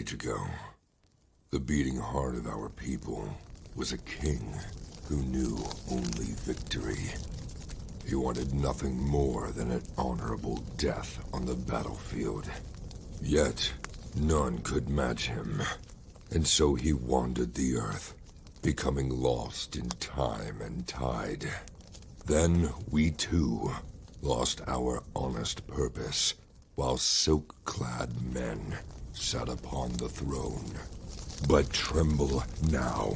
age ago, the beating heart of our people was a king who knew only victory. He wanted nothing more than an honorable death on the battlefield. Yet, none could match him, and so he wandered the earth, becoming lost in time and tide. Then we too lost our honest purpose, while silk-clad men sat upon the throne. But tremble now,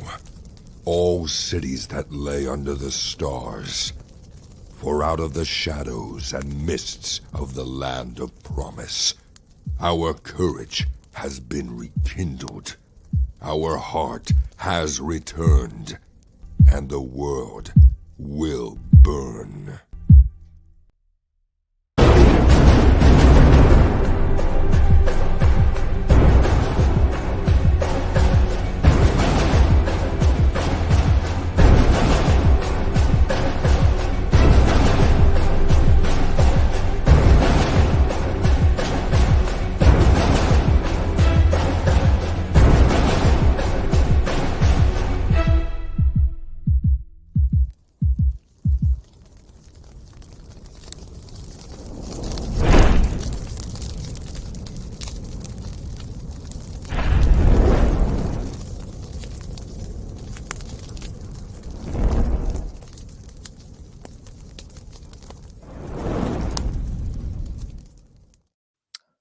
all cities that lay under the stars, for out of the shadows and mists of the land of promise, our courage has been rekindled, our heart has returned, and the world will burn.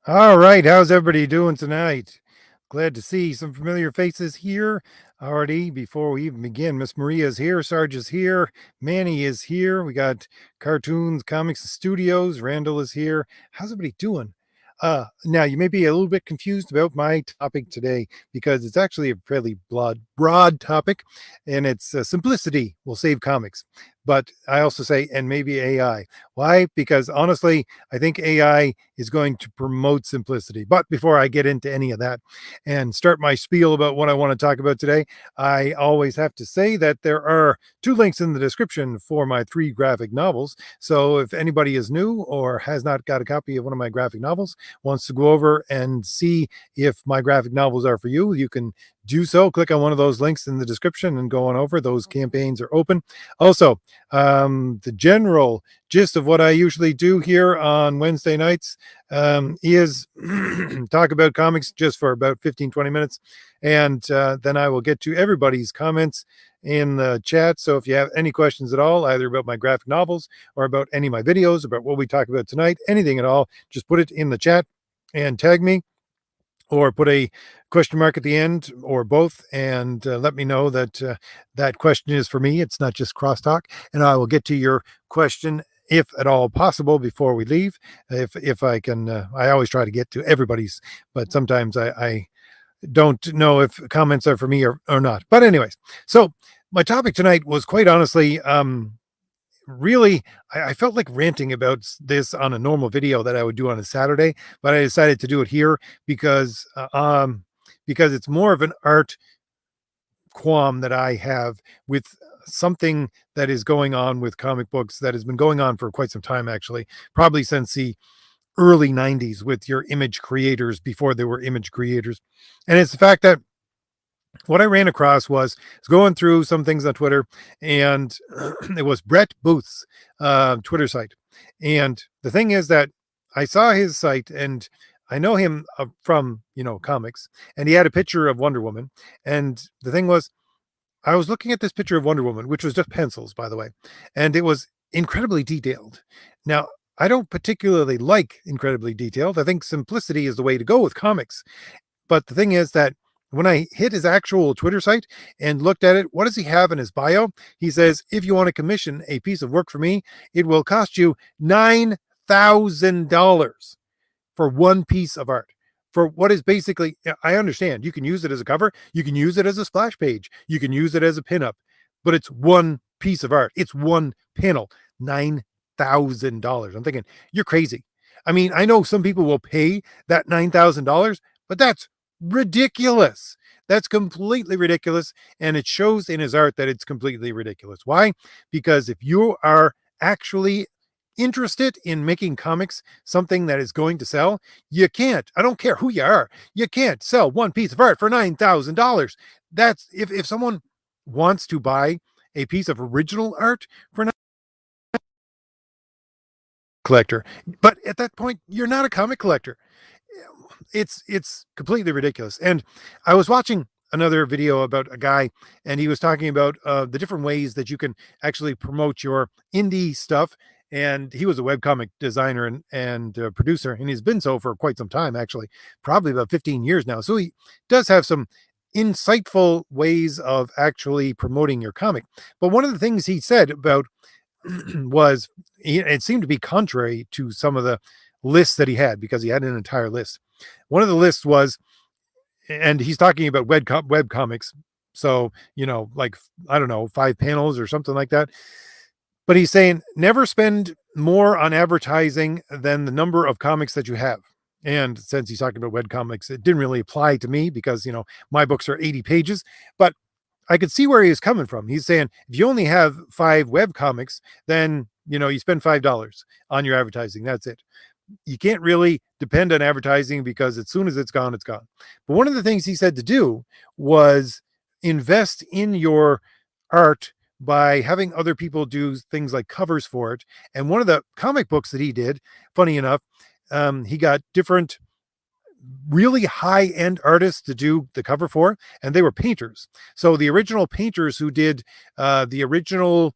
All right, how's everybody doing tonight? Glad to see some familiar faces here already before we even begin. Miss Maria's here, Sarge is here, Manny is here. We got Cartoons, Comics Studios, Randall is here. How's everybody doing? Now, you may be a little bit confused about my topic today because it's actually a fairly broad topic, and it's simplicity will save comics. But I also say, and maybe AI. Why? Because honestly, I think AI is going to promote simplicity. But before I get into any of that and start my spiel about what I want to talk about today, I always have to say that there are 2 links in the description for my 3 graphic novels. So if anybody is new or has not got a copy of one of my graphic novels, wants to go over and see if my graphic novels are for you, you can do so. Click on one of those links in the description and go on over. Those campaigns are open. Also, the general gist of what I usually do here on Wednesday nights is talk about comics just for about 15-20 minutes, and then I will get to everybody's comments in the chat. So if you have any questions at all, either about my graphic novels or about any of my videos, about what we talk about tonight, anything at all, just put it in the chat and tag me, or put a question mark at the end, or both, and let me know that that question is for me. It's not just crosstalk, and I will get to your question if at all possible before we leave. If I can, I always try to get to everybody's, but sometimes I don't know if comments are for me or not. But anyways, so my topic tonight was quite honestly, really, I felt like ranting about this on a normal video that I would do on a Saturday, but I decided to do it here because it's more of an art qualm that I have with something that is going on with comic books that has been going on for quite some time, actually, probably since the early 90s with your image creators before there were image creators. And it's the fact that what I ran across was going through some things on Twitter, and it was Brett Booth's Twitter site. And the thing is that I saw his site, and I know him from, comics, and he had a picture of Wonder Woman. And the thing was, I was looking at this picture of Wonder Woman, which was just pencils, by the way, and it was incredibly detailed. Now, I don't particularly like incredibly detailed. I think simplicity is the way to go with comics. But the thing is that when I hit his actual Twitter site and looked at it, what does he have in his bio? He says, if you want to commission a piece of work for me, it will cost you $9,000 for one piece of art. For what is basically, I understand, you can use it as a cover, you can use it as a splash page, you can use it as a pinup, but it's one piece of art. It's one panel, $9,000. I'm thinking, you're crazy. I mean, I know some people will pay that $9,000, but that's ridiculous. That's completely ridiculous. And it shows in his art that it's completely ridiculous. Why? Because if you are actually interested in making comics something that is going to sell, you can't. I don't care who you are. You can't sell one piece of art for $9,000. That's if someone wants to buy a piece of original art for a collector, but at that point, you're not a comic collector. It's completely ridiculous. And I was watching another video about a guy, and he was talking about the different ways that you can actually promote your indie stuff. And he was a webcomic designer and producer, and he's been so for quite some time, actually, probably about 15 years now. So he does have some insightful ways of actually promoting your comic. But one of the things he said about was it seemed to be contrary to some of the lists that he had, because he had an entire list. One of the lists was, and he's talking about web comics, so like, I don't know, 5 panels or something like that. But he's saying never spend more on advertising than the number of comics that you have. And since he's talking about web comics, it didn't really apply to me because my books are 80 pages, but I could see where he is coming from. He's saying if you only have 5 web comics, then you spend $5 on your advertising. That's it. You can't really depend on advertising, because as soon as it's gone, it's gone. But one of the things he said to do was invest in your art by having other people do things like covers for it. And one of the comic books that he did, funny enough, he got different really high-end artists to do the cover for, and they were painters. So the original painters who did the original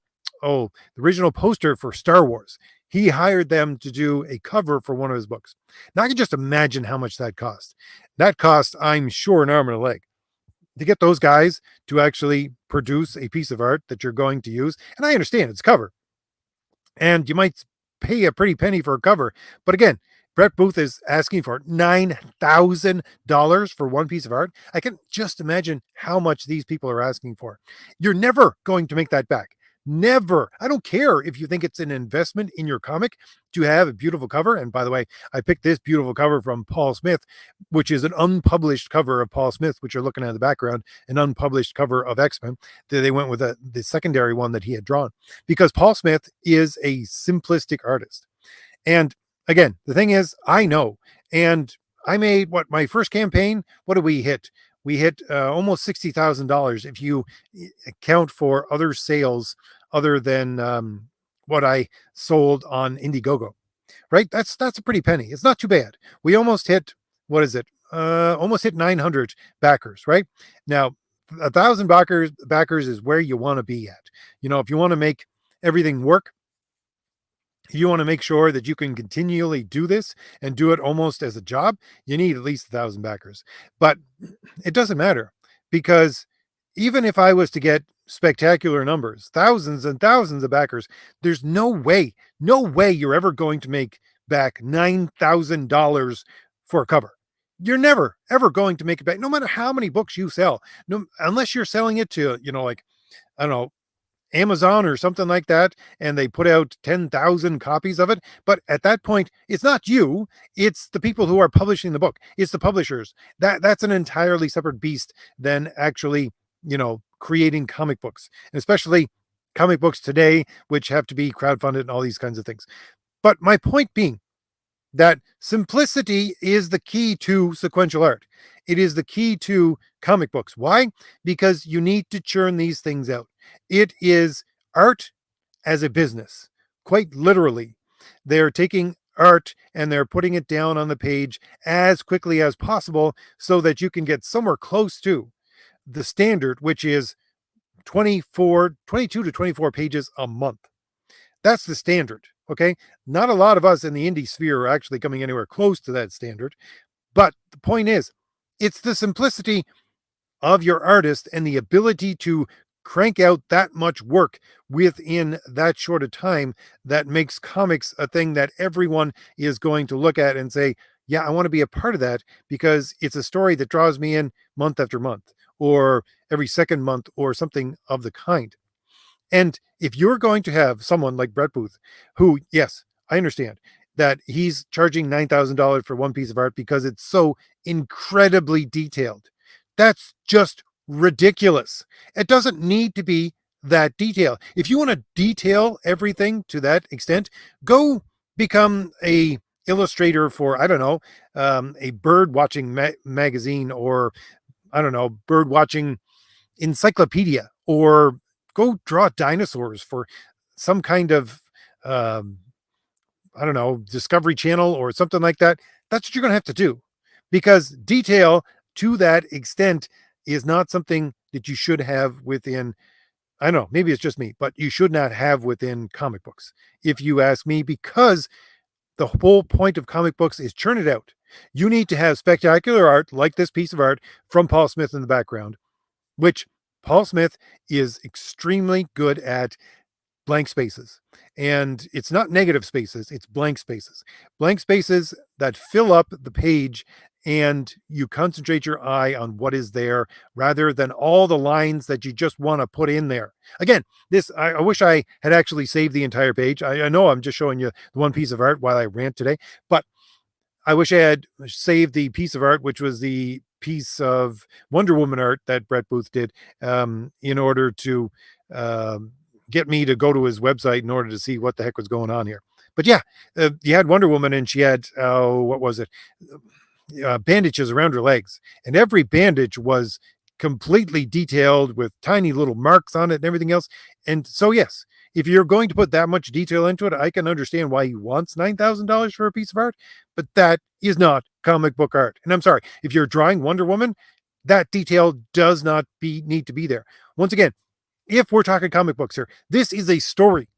poster for Star Wars, he hired them to do a cover for one of his books. Now I can just imagine how much that cost. That cost, I'm sure, an arm and a leg to get those guys to actually produce a piece of art that you're going to use. And I understand it's cover, and you might pay a pretty penny for a cover. But again, Brett Booth is asking for $9,000 for one piece of art. I can just imagine how much these people are asking for. You're never going to make that back. Never. I don't care if you think it's an investment in your comic to have a beautiful cover. And by the way, I picked this beautiful cover from Paul Smith, which is an unpublished cover of Paul Smith, which you're looking at in the background, an unpublished cover of X-Men. They went with the secondary one that he had drawn, because Paul Smith is a simplistic artist. And again, the thing is, I know, and I made my first campaign. What did we hit? We hit almost $60,000 if you account for other sales other than what I sold on Indiegogo, right? That's a pretty penny. It's not too bad. We almost hit, what is it? Almost hit 900 backers, right? Now, 1,000 backers is where you want to be at. If you want to make everything work, you want to make sure that you can continually do this and do it almost as a job, you need at least 1,000 backers. But it doesn't matter, because even if I was to get spectacular numbers, thousands and thousands of backers, there's no way you're ever going to make back $9,000 for a cover. You're never, ever going to make it back, no matter how many books you sell. No, unless you're selling it to, like, I don't know, Amazon or something like that, and they put out 10,000 copies of it. But at that point, it's not you, it's the people who are publishing the book. It's the publishers. That's an entirely separate beast than actually, creating comic books, and especially comic books today, which have to be crowdfunded and all these kinds of things. But my point being that simplicity is the key to sequential art. It is the key to comic books. Why? Because you need to churn these things out. It is art as a business, quite literally. They're taking art and they're putting it down on the page as quickly as possible so that you can get somewhere close to the standard, which is 22 to 24 pages a month. That's the standard. Okay. Not a lot of us in the indie sphere are actually coming anywhere close to that standard. But the point is, it's the simplicity of your artist and the ability to crank out that much work within that short a time that makes comics a thing that everyone is going to look at and say, yeah, I want to be a part of that, because it's a story that draws me in month after month or every second month or something of the kind. And if you're going to have someone like Brett Booth, who, yes, I understand that he's charging $9,000 for one piece of art because it's so incredibly detailed. That's just ridiculous. It doesn't need to be that detail. If you want to detail everything to that extent, go become a illustrator for, I don't know, a bird watching magazine, or I don't know, bird watching encyclopedia, or go draw dinosaurs for some kind of um, I don't know, Discovery Channel or something like that. That's what you're going to have to do, because detail to that extent is not something that you should have within. I don't know, maybe it's just me, but you should not have within comic books, if you ask me, because the whole point of comic books is churn it out. You need to have spectacular art like this piece of art from Paul Smith in the background, which Paul Smith is extremely good at blank spaces. And it's not negative spaces, it's blank spaces. Blank spaces that fill up the page, and you concentrate your eye on what is there rather than all the lines that you just want to put in there. Again, this, I wish I had actually saved the entire page. I know I'm just showing you the one piece of art while I rant today, but I wish I had saved the piece of art, which was the piece of Wonder Woman art that Brett Booth did, in order to get me to go to his website in order to see what the heck was going on here. But yeah, you had Wonder Woman, and she had, what was it? Bandages around her legs. And every bandage was completely detailed with tiny little marks on it and everything else. And so, yes, if you're going to put that much detail into it, I can understand why he wants $9,000 for a piece of art, but that is not comic book art. And I'm sorry, if you're drawing Wonder Woman, that detail does not need to be there. Once again, if we're talking comic books here, this is a story.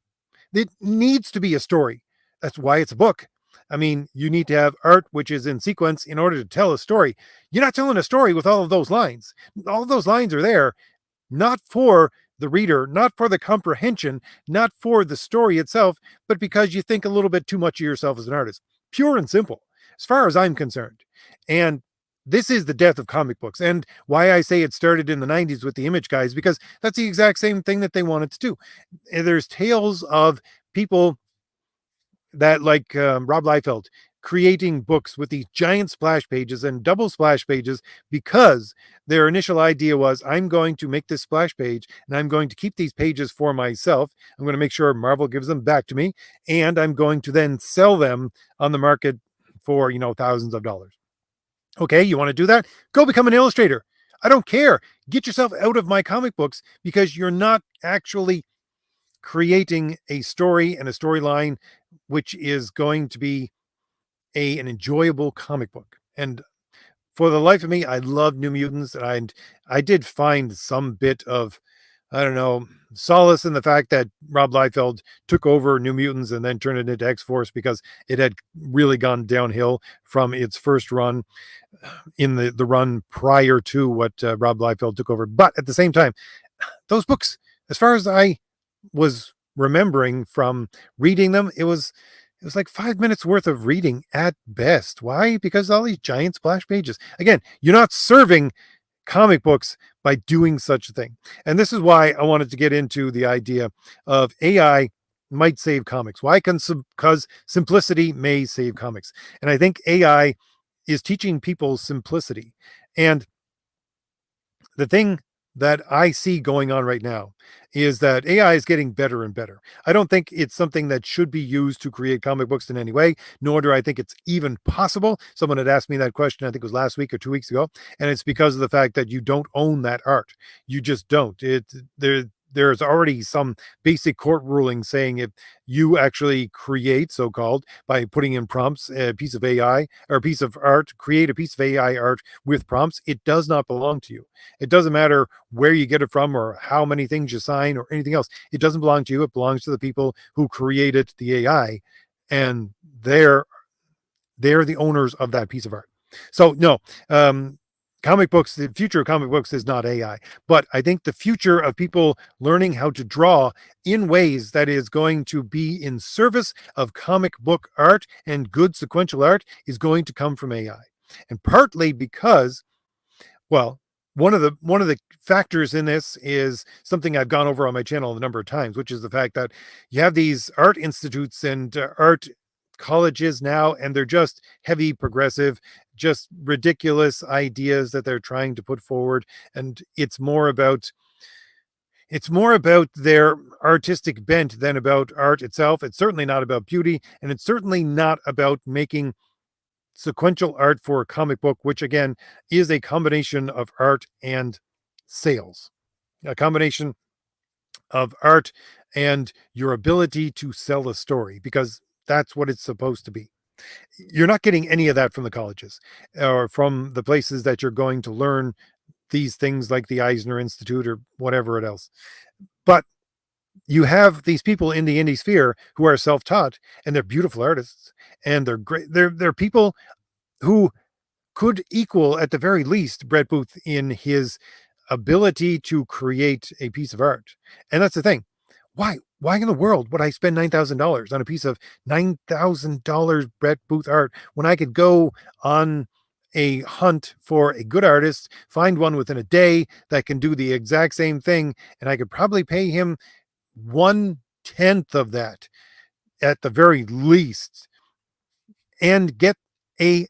It needs to be a story. That's why it's a book. I mean, you need to have art which is in sequence in order to tell a story. You're not telling a story with all of those lines. All of those lines are there not for the reader, not for the comprehension, not for the story itself, but because you think a little bit too much of yourself as an artist. Pure and simple, as far as I'm concerned. And this is the death of comic books, and why I say it started in the 90s with the Image guys, because that's the exact same thing that they wanted to do. And there's tales of people that, like Rob Liefeld, creating books with these giant splash pages and double splash pages, because their initial idea was, I'm going to make this splash page and I'm going to keep these pages for myself. I'm going to make sure Marvel gives them back to me, and I'm going to then sell them on the market for, thousands of dollars. Okay, you want to do that? Go become an illustrator. I don't care. Get yourself out of my comic books, because you're not actually creating a story and a storyline which is going to be an enjoyable comic book. And for the life of me, I love New Mutants, and I did find some bit of, I don't know, solace in the fact that Rob Liefeld took over New Mutants and then turned it into X-Force, because it had really gone downhill from its first run in the run prior to what Rob Liefeld took over. But at the same time, those books, as far as I was remembering from reading them, it was like 5 minutes worth of reading at best. Why? Because all these giant splash pages. Again, you're not serving comic books by doing such a thing. And this is why I wanted to get into the idea of AI might save comics. Why? Because simplicity may save comics. And I think AI is teaching people simplicity. And the thing that I see going on right now is that AI is getting better and better. I don't think it's something that should be used to create comic books in any way, nor do I think it's even possible. Someone had asked me that question, I think it was last week or 2 weeks ago, and it's because of the fact that you don't own that art. You just don't. There's already some basic court ruling saying if you actually create, so-called, by putting in prompts, a piece of AI or a piece of art, create a piece of AI art with prompts, it does not belong to you. It doesn't matter where you get it from or how many things you sign or anything else. It doesn't belong to you. It belongs to the people who created the AI, and they're the owners of that piece of art. So no, comic books, the future of comic books is not AI, but I think the future of people learning how to draw in ways that is going to be in service of comic book art and good sequential art is going to come from AI. And partly because, well, one of the factors in this is something I've gone over on my channel a number of times, which is the fact that you have these art institutes and art colleges now, and they're just heavy progressive, just ridiculous ideas that they're trying to put forward. And it's more about It's more about their artistic bent than about art itself. It's certainly not about beauty, and it's certainly not about making sequential art for a comic book, which again is a combination of art and sales, a combination of art and your ability to sell a story, because that's what it's supposed to be. You're not getting any of that from the colleges or from the places that you're going to learn these things like the Eisner Institute or whatever it else. But you have these people in the indie sphere who are self-taught, and they're beautiful artists, and they're great. They're people who could equal at the very least Brett Booth in his ability to create a piece of art. And that's the thing. Why in the world would I spend $9,000 on a piece of $9,000 Brett Booth art when I could go on a hunt for a good artist, find one within a day that can do the exact same thing, and I could probably pay him 1/10 of that at the very least and get a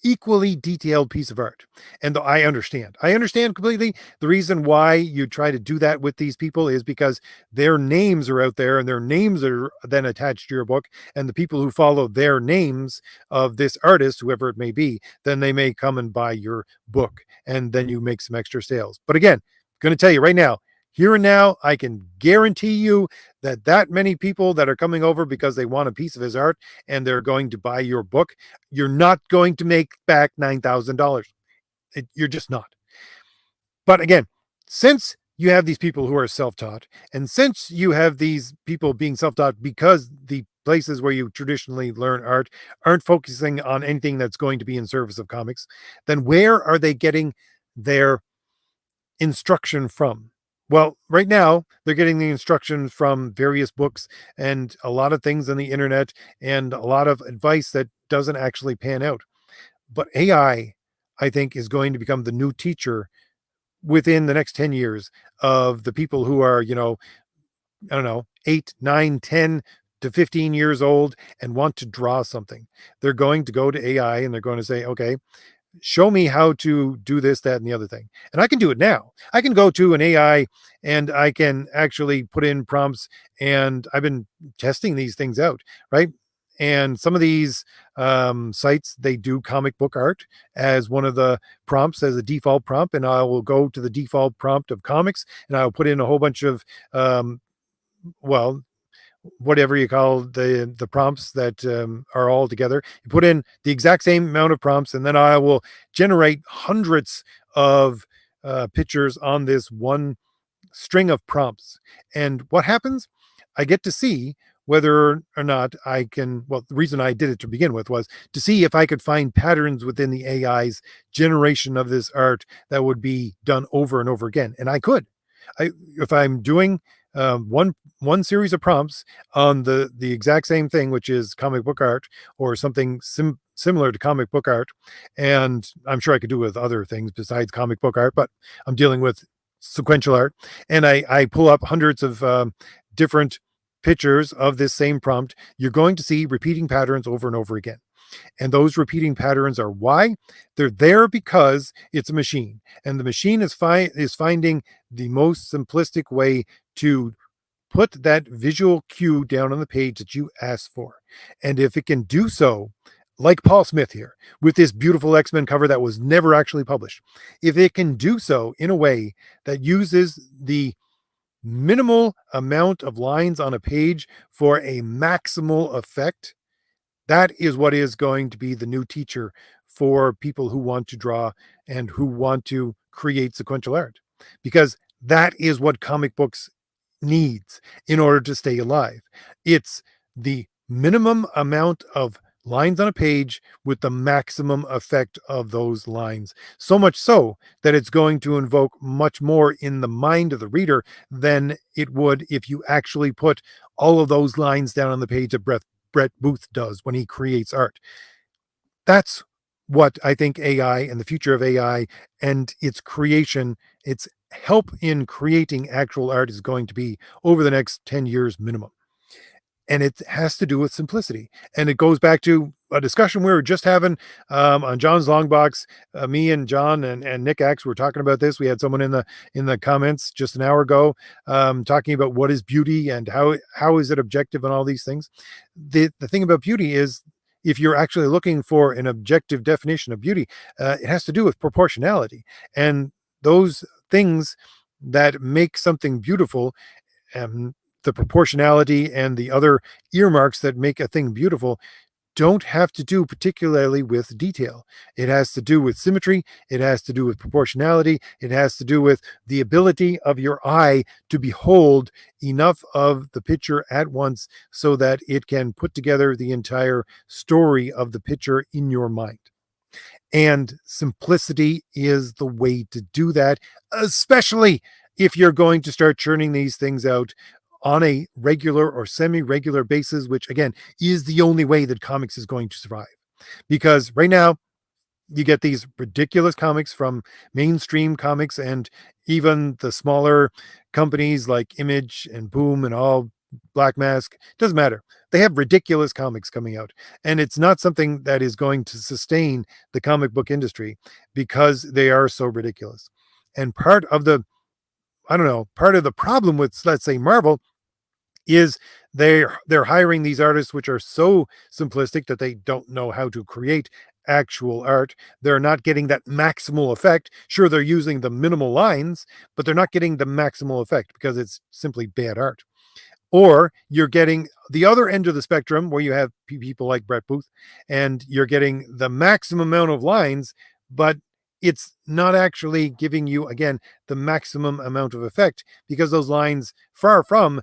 equally detailed piece of art. And I understand completely the reason why you try to do that with these people is because their names are out there and their names are then attached to your book, and the people who follow their names of this artist, whoever it may be, then they may come and buy your book, and then you make some extra sales. But again, I'm going to tell you right now, here and now, I can guarantee you that many people that are coming over because they want a piece of his art and they're going to buy your book, you're not going to make back $9,000. You're just not. But again, since you have these people who are self-taught, and since you have these people being self-taught because the places where you traditionally learn art aren't focusing on anything that's going to be in service of comics, then where are they getting their instruction from? Well, right now, they're getting the instruction from various books and a lot of things on the internet and a lot of advice that doesn't actually pan out. But I think, is going to become the new teacher within the next 10 years of the people who are, I don't know, 8, 9, 10 to 15 years old and want to draw something. They're going to go to AI and they're going to say, okay, show me how to do this, that, and the other thing. And I can do it now. I can go to an AI and I can actually put in prompts, and I've been testing these things out, right? And some of these sites, they do comic book art as one of the prompts, as a default prompt. And I will go to the default prompt of comics and I'll put in a whole bunch of, well, whatever you call the prompts that are all together. You put in the exact same amount of prompts, and then I will generate hundreds of pictures on this one string of prompts. And what happens? I get to see whether or not I can. Well, the reason I did it to begin with was to see if I could find patterns within the AI's generation of this art that would be done over and over again. And I could. If I'm doing one series of prompts on the exact same thing, which is comic book art or something similar to comic book art, and I'm sure I could do with other things besides comic book art, but I'm dealing with sequential art, and I pull up hundreds of different pictures of this same prompt. You're going to see repeating patterns over and over again. And those repeating patterns are why? They're there because it's a machine. And the machine is finding the most simplistic way to put that visual cue down on the page that you asked for. And if it can do so, like Paul Smith here, with this beautiful X-Men cover that was never actually published, if it can do so in a way that uses the minimal amount of lines on a page for a maximal effect, that is what is going to be the new teacher for people who want to draw and who want to create sequential art, because that is what comic books needs in order to stay alive. It's the minimum amount of lines on a page with the maximum effect of those lines. So much so that it's going to invoke much more in the mind of the reader than it would if you actually put all of those lines down on the page that Brett Booth does when he creates art. That's what I think AI and the future of AI and its creation, its help in creating actual art is going to be over the next 10 years minimum. And it has to do with simplicity. And it goes back to a discussion we were just having on John's Long Box. Me and John and Nick X were talking about this. We had someone in the comments just an hour ago talking about what is beauty and how is it objective and all these things. The thing about beauty is, if you're actually looking for an objective definition of beauty, it has to do with proportionality, and those things that make something beautiful, the proportionality and the other earmarks that make a thing beautiful, don't have to do particularly with detail. It has to do with symmetry. It has to do with proportionality. It has to do with the ability of your eye to behold enough of the picture at once so that it can put together the entire story of the picture in your mind. And simplicity is the way to do that, especially if you're going to start churning these things out on a regular or semi-regular basis, which again is the only way that comics is going to survive. Because right now you get these ridiculous comics from mainstream comics and even the smaller companies like Image and Boom and all, Black Mask, doesn't matter. They have ridiculous comics coming out, and it's not something that is going to sustain the comic book industry because they are so ridiculous. And part of the problem with, let's say, Marvel is they're hiring these artists which are so simplistic that they don't know how to create actual art. They're not getting that maximal effect. Sure, they're using the minimal lines, but they're not getting the maximal effect because it's simply bad art. Or you're getting the other end of the spectrum where you have people like Brett Booth, and you're getting the maximum amount of lines, but it's not actually giving you, again, the maximum amount of effect, because those lines, far from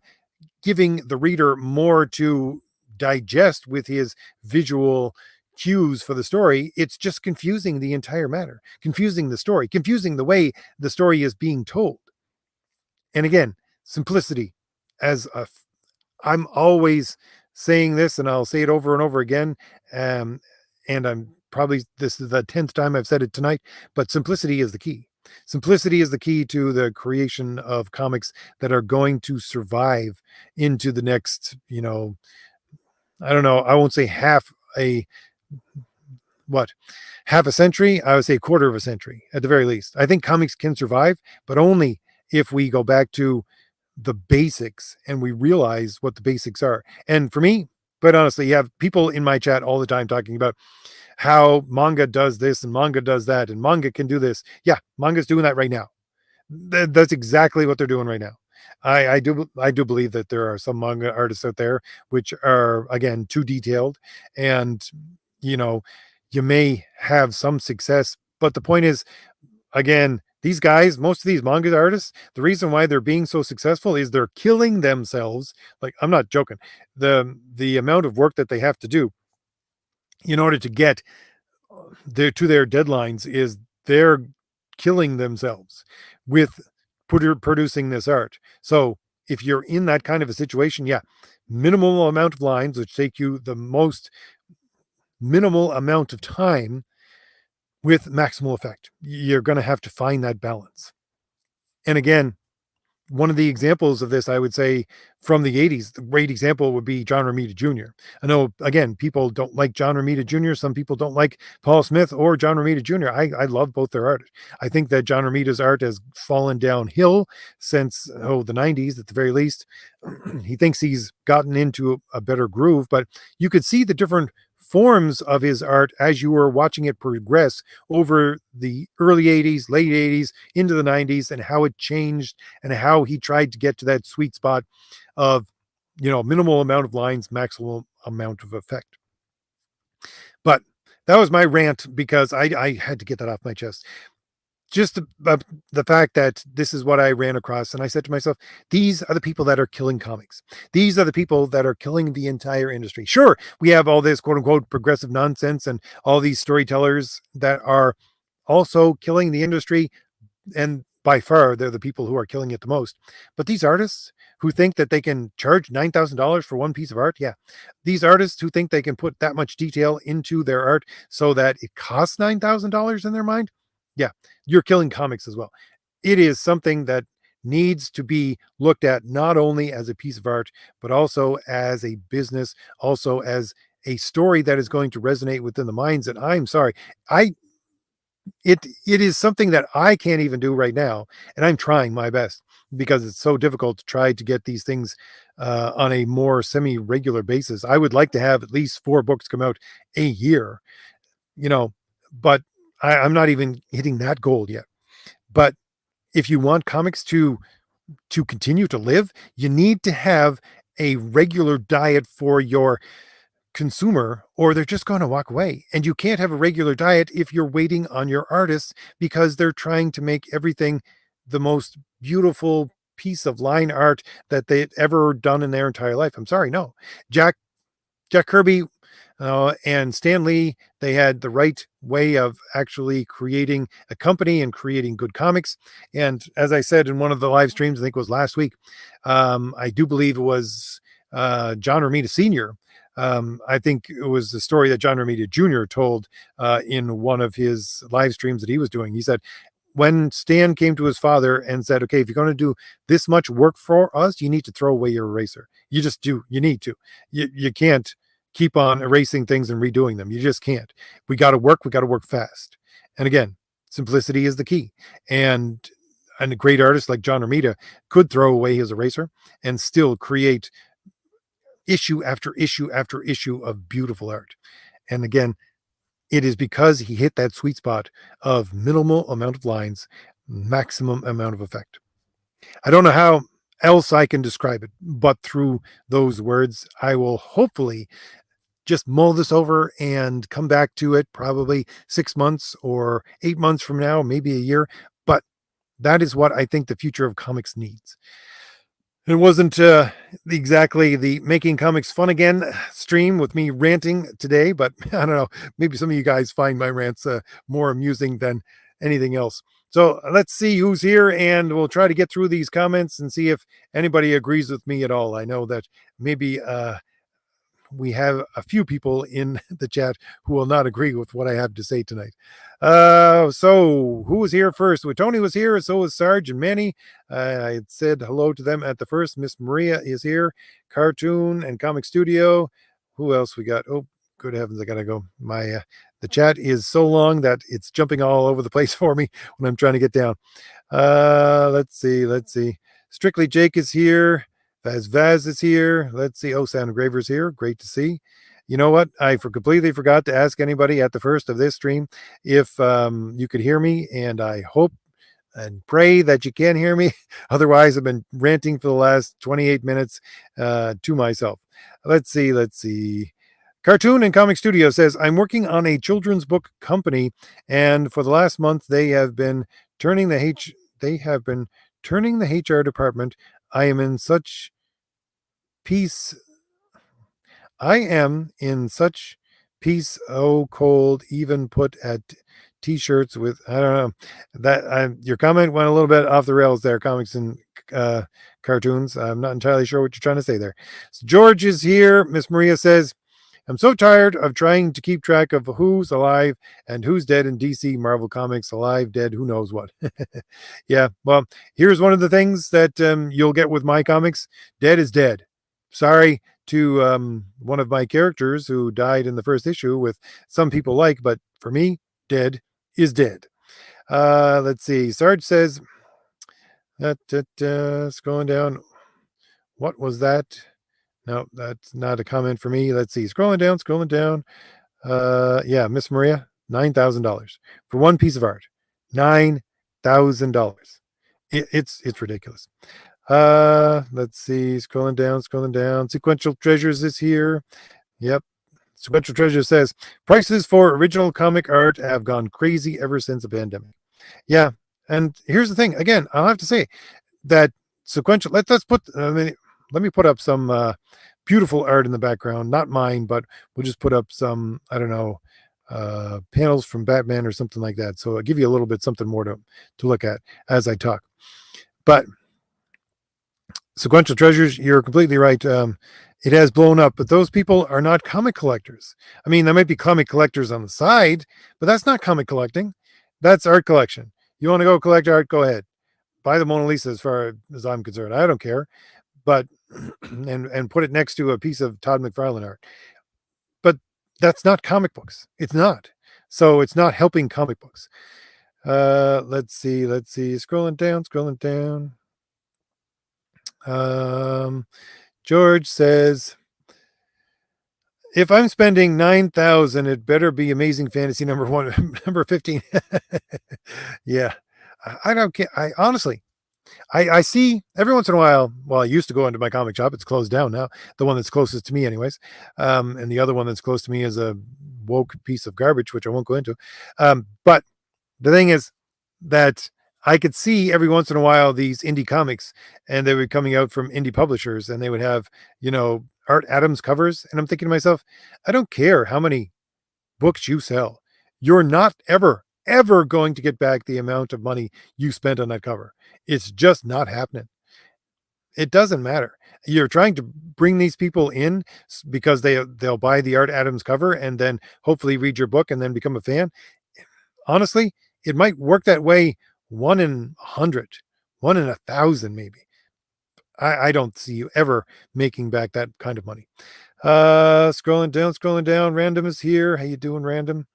giving the reader more to digest with his visual cues for the story, it's just confusing the entire matter, confusing the story, confusing the way the story is being told. And again, simplicity as a I'm always saying this, and I'll say it over and over again. And I'm probably, this is the 10th time I've said it tonight, but simplicity is the key. Simplicity is the key to the creation of comics that are going to survive into the next, I don't know, I won't say half a century. I would say a quarter of a century at the very least. I think comics can survive, but only if we go back to the basics and we realize what the basics are. And for me, but honestly, you have people in my chat all the time talking about how manga does this and manga does that and manga can do this. Yeah, manga's doing that right now. That's exactly what they're doing right now. I do believe that there are some manga artists out there which are, again, too detailed, and you may have some success, but the point is, again, these guys, most of these manga artists, the reason why they're being so successful is they're killing themselves. Like, I'm not joking. The amount of work that they have to do in order to get to their deadlines is they're killing themselves with producing this art. So if you're in that kind of a situation, yeah, minimal amount of lines, which take you the most minimal amount of time with maximal effect. You're going to have to find that balance. And again, one of the examples of this, I would say, from the 80s, the great example would be John Romita Jr. I know, again, people don't like John Romita Jr. Some people don't like Paul Smith or John Romita Jr. I love both their art. I think that John Romita's art has fallen downhill since, the 90s at the very least. He thinks he's gotten into a better groove, but you could see the different forms of his art as you were watching it progress over the early 80s, late 80s, into the 90s, and how it changed and how he tried to get to that sweet spot of, minimal amount of lines, maximum amount of effect. But that was my rant because I had to get that off my chest. Just the fact that this is what I ran across. And I said to myself, these are the people that are killing comics. These are the people that are killing the entire industry. Sure, we have all this quote unquote progressive nonsense and all these storytellers that are also killing the industry. And by far, they're the people who are killing it the most. But these artists who think that they can charge $9,000 for one piece of art. Yeah. These artists who think they can put that much detail into their art so that it costs $9,000 in their mind. Yeah, you're killing comics as well. It is something that needs to be looked at not only as a piece of art, but also as a business, also as a story that is going to resonate within the minds. And I'm sorry, it is something that I can't even do right now, and I'm trying my best because it's so difficult to try to get these things on a more semi-regular basis. I would like to have at least 4 books come out a year, you know, but I'm not even hitting that goal yet. But if you want comics to continue to live, you need to have a regular diet for your consumer, or they're just going to walk away. And you can't have a regular diet if you're waiting on your artists because they're trying to make everything the most beautiful piece of line art that they've ever done in their entire life. I'm sorry, no. Jack Kirby and Stan Lee, they had the right way of actually creating a company and creating good comics. And as I said in one of the live streams, I think it was last week, I do believe it was John Romita Sr. I think it was the story that John Romita Jr. told in one of his live streams that he was doing. He said, when Stan came to his father and said, okay, if you're going to do this much work for us, you need to throw away your eraser. You just do. You need to. You can't keep on erasing things and redoing them. You just can't. We got to work. We got to work fast. And again, simplicity is the key. And a great artist like John Romita could throw away his eraser and still create issue after issue after issue of beautiful art. And again, it is because he hit that sweet spot of minimal amount of lines, maximum amount of effect. I don't know how else I can describe it, but through those words, I will hopefully just mull this over and come back to it probably 6 months or 8 months from now, maybe a year. But that is what I think the future of comics needs. It wasn't exactly the Making Comics Fun Again stream with me ranting today, but I don't know. Maybe some of you guys find my rants more amusing than anything else. So let's see who's here, and we'll try to get through these comments and see if anybody agrees with me at all. I know that maybe we have a few people in the chat who will not agree with what I have to say tonight. So who was here first? Well, Tony was here, so was Sarge and Manny. I had said hello to them at the first. Miss Maria is here. Cartoon and Comic Studio. Who else we got? Oh, good heavens, I gotta go. My the chat is so long that it's jumping all over the place for me when I'm trying to get down. Let's see. Strictly Jake is here. Vaz is here. Let's see. Oh, Sound Engraver's here. Great to see. You know what? I completely forgot to ask anybody at the first of this stream if you could hear me, and I hope and pray that you can hear me. Otherwise, I've been ranting for the last 28 minutes to myself. Let's see. Cartoon and Comic Studio says, I'm working on a children's book company, and for the last month they have been turning the HR department. I am in such peace. Oh, cold, even put at t-shirts with, I don't know, that your comment went a little bit off the rails there, Comics and Cartoons. I'm not entirely sure what you're trying to say there. So George is here. Miss Maria says, I'm so tired of trying to keep track of who's alive and who's dead in DC Marvel Comics. Alive, dead, who knows what. Yeah, well, here's one of the things that you'll get with my comics. Dead is dead. Sorry to one of my characters who died in the first issue, with some people like, but for me, dead is dead. Let's see. Sarge says, scrolling down. What was that? No, that's not a comment for me. Let's see. Scrolling down. Yeah, Miss Maria, $9,000 for one piece of art. $9,000. It's ridiculous. Let's see. Scrolling down. Sequential Treasures is here. Yep. Sequential Treasure says prices for original comic art have gone crazy ever since the pandemic. Yeah, and here's the thing. Again, I'll have to say that sequential. Let's put. Let me put up some beautiful art in the background. Not mine, but we'll just put up some, I don't know, panels from Batman or something like that. So I'll give you a little bit something more to look at as I talk. But Sequential Treasures, you're completely right. It has blown up, but those people are not comic collectors. I mean, there might be comic collectors on the side, but that's not comic collecting. That's art collection. You want to go collect art? Go ahead. Buy the Mona Lisa as far as I'm concerned. I don't care. But and put it next to a piece of Todd McFarlane art. But That's not comic books. It's not. So it's not helping comic books. Let's see. Scrolling down. George says, if I'm spending 9,000, it better be Amazing Fantasy number 1, number 15. Yeah. I don't care. I honestly, I see every once in a while. Well, I used to go into my comic shop. It's closed down now. The one that's closest to me, anyways. And the other one that's close to me is a woke piece of garbage, which I won't go into. But the thing is that I could see every once in a while these indie comics, and they were coming out from indie publishers, and they would have, Art Adams covers. And I'm thinking to myself, I don't care how many books you sell. You're not ever going to get back the amount of money you spent on that cover. It's just not happening. It doesn't matter. You're trying to bring these people in because they'll buy the Art Adams cover and then hopefully read your book and then become a fan. Honestly, it might work that way 1 in 100, 1 in 1,000 maybe. I don't see you ever making back that kind of money. Scrolling down. Random is here. How you doing, Random?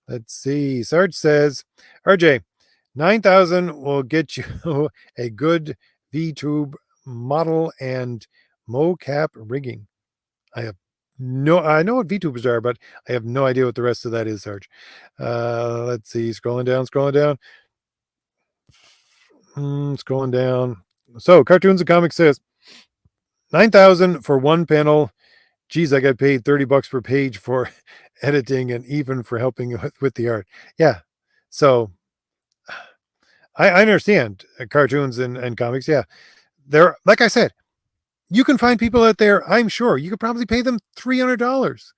Let's see. Sarge says, RJ, 9,000 will get you a good V-tube model and mocap rigging. I know what V-tubes are, but I have no idea what the rest of that is, Sarge. Let's see. Scrolling down. Scrolling down. So, Cartoons and Comics says 9,000 for one panel. Geez, I got paid $30 per page for editing and even for helping with the art. Yeah. So I understand cartoons and comics. Yeah. They're, like I said, you can find people out there, I'm sure you could probably pay them $300.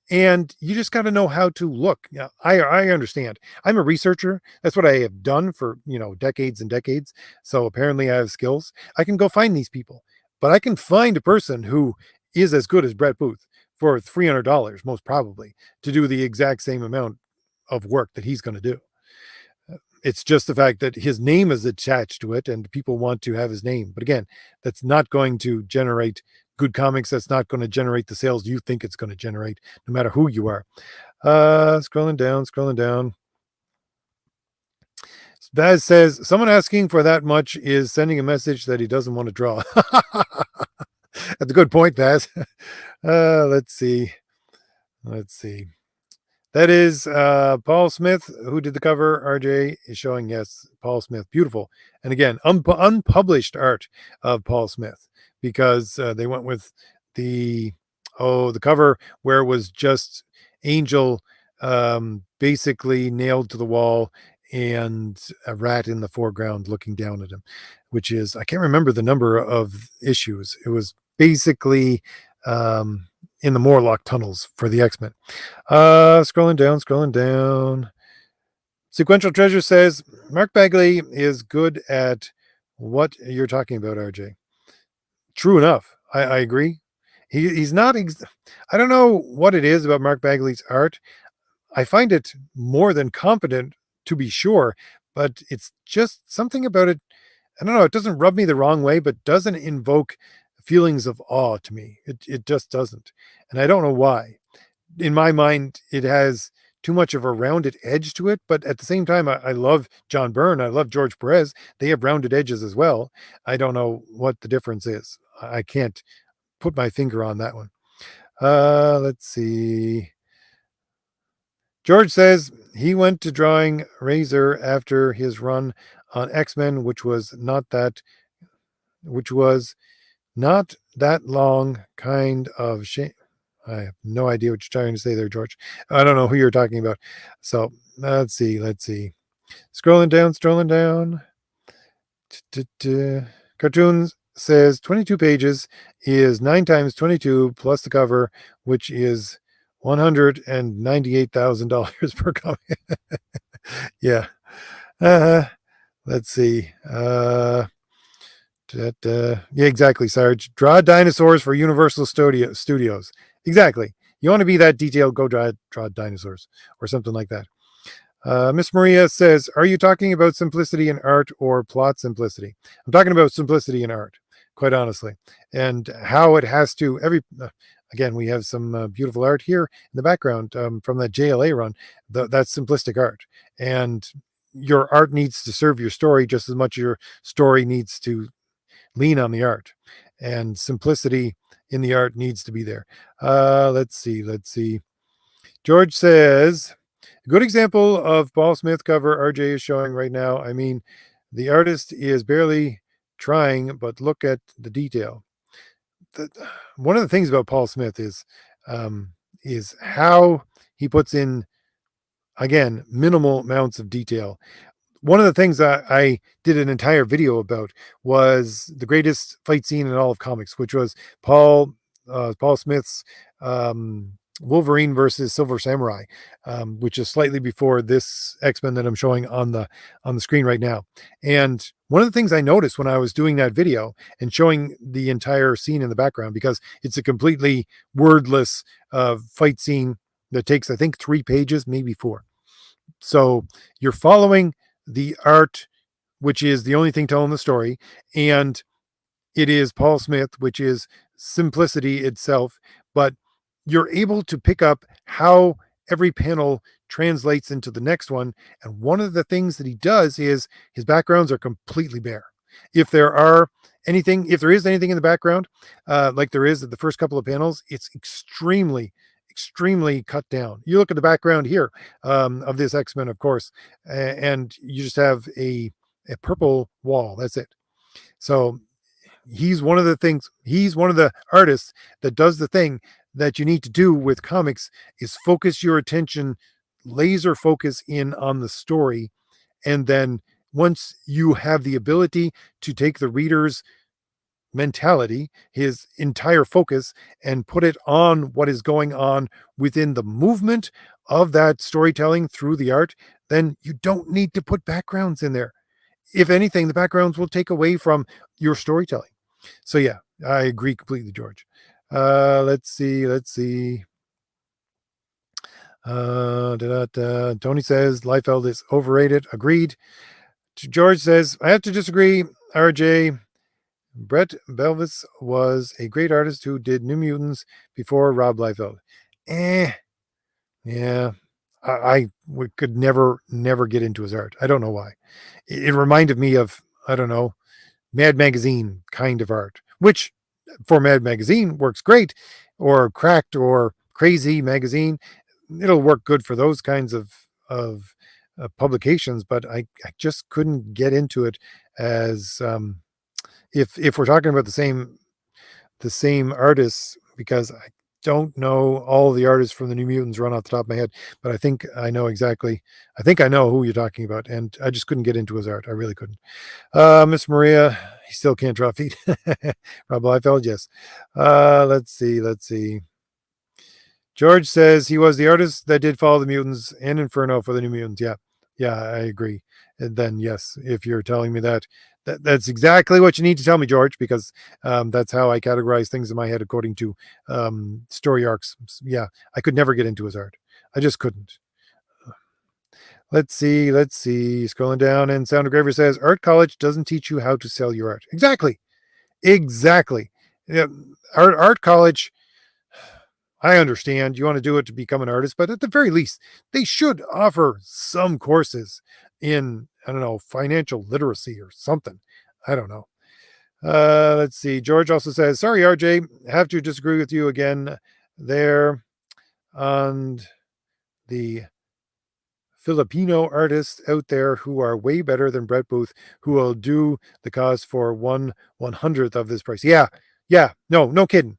And you just got to know how to look. Yeah, I understand. I'm a researcher. That's what I have done for, decades and decades. So apparently I have skills. I can go find these people, but I can find a person who is as good as Brett Booth for $300, most probably, to do the exact same amount of work that he's going to do. It's just the fact that his name is attached to it and people want to have his name. But again, that's not going to generate good comics. That's not going to generate the sales you think it's going to generate, no matter who you are. Scrolling down. Baz says, someone asking for that much is sending a message that he doesn't want to draw. That's a good point, Baz. Let's see. That is Paul Smith, who did the cover. RJ is showing, yes, Paul Smith. Beautiful. And again, unpublished art of Paul Smith, because they went with the cover where it was just Angel basically nailed to the wall and a rat in the foreground looking down at him, which is, I can't remember the number of issues. It was basically in the Morlock tunnels for the X-Men. Scrolling down. Sequential Treasure says, Mark Bagley is good at what you're talking about, RJ. True enough. I agree. He's not, I don't know what it is about Mark Bagley's art. I find it more than competent, to be sure, but it's just something about it. I don't know. It doesn't rub me the wrong way, but doesn't invoke feelings of awe to me. It just doesn't. And I don't know why. In my mind, it has too much of a rounded edge to it. But at the same time, I love John Byrne. I love George Perez. They have rounded edges as well. I don't know what the difference is. I can't put my finger on that one. Let's see. George says he went to drawing Razor after his run on X-Men, which was not that long, kind of shame. I have no idea what you're trying to say there, George. I don't know who you're talking about. So let's see. Scrolling down. Cartoons says 22 pages is 9 times 22 plus the cover, which is $198,000 per comic. Yeah. Let's see. Yeah, exactly, Sarge. Draw dinosaurs for Universal Studios. Exactly. You want to be that detailed, go draw dinosaurs or something like that. Miss Maria says, are you talking about simplicity in art or plot simplicity? I'm talking about simplicity in art, quite honestly, and how it has to again, we have some beautiful art here in the background from that JLA run. That's simplistic art, and your art needs to serve your story just as much as your story needs to lean on the art, and simplicity in the art needs to be there. Let's see. George says, a good example of Paul Smith cover RJ is showing right now. I mean, the artist is barely trying, but look at the detail. One of the things about Paul Smith is how he puts in, again, minimal amounts of detail. One of the things that I did an entire video about was the greatest fight scene in all of comics, which was Paul Smith's Wolverine versus Silver Samurai, which is slightly before this X-Men that I'm showing on the screen right now. And one of the things I noticed when I was doing that video and showing the entire scene in the background, because it's a completely wordless fight scene that takes, I think, 3 pages, maybe 4. So you're following the art, which is the only thing telling the story, and it is Paul Smith, which is simplicity itself, but you're able to pick up how every panel translates into the next one. And one of the things that he does is his backgrounds are completely bare. If there is anything in the background, like there is at the first couple of panels, it's extremely cut down. You look at the background here of this X-Men, of course, and you just have a purple wall. That's it. So he's one of the artists that does the thing that you need to do with comics, is focus your attention, laser focus in on the story. And then once you have the ability to take the reader's mentality, his entire focus, and put it on what is going on within the movement of that storytelling through the art, then you don't need to put backgrounds in there. If anything, the backgrounds will take away from your storytelling. So yeah, I agree completely, George. Let's see. Tony says Liefeld is overrated. Agreed. George says, I have to disagree. RJ, Brett Belvis was a great artist who did New Mutants before Rob Liefeld. Yeah. I could never get into his art. I don't know why. It reminded me of, I don't know, Mad Magazine kind of art, which for Mad Magazine works great, or Cracked or Crazy Magazine. It'll work good for those kinds of publications, but I just couldn't get into it as if we're talking about the same artists, because I don't know all the artists from the New Mutants run off the top of my head, but I think I know who you're talking about, and I just couldn't get into his art. I really couldn't. Miss Maria, he still can't draw feet. Rob Liefeld, yes. Let's see. George says he was the artist that did Follow the Mutants and Inferno for the New Mutants. Yeah, I agree. And then yes, if you're telling me that's exactly what you need to tell me, George, because that's how I categorize things in my head according to story arcs. Yeah, I could never get into his art. I just couldn't. Let's see. Scrolling down, and Sound of Graver says art college doesn't teach you how to sell your art. Exactly. Yeah, art college, I understand you want to do it to become an artist, but at the very least, they should offer some courses in, I don't know, financial literacy or something. I don't know. Let's see. George also says, sorry, RJ, have to disagree with you again there on the Filipino artists out there who are way better than Brett Booth, who will do the cause for 1/100th of this price. Yeah. No kidding.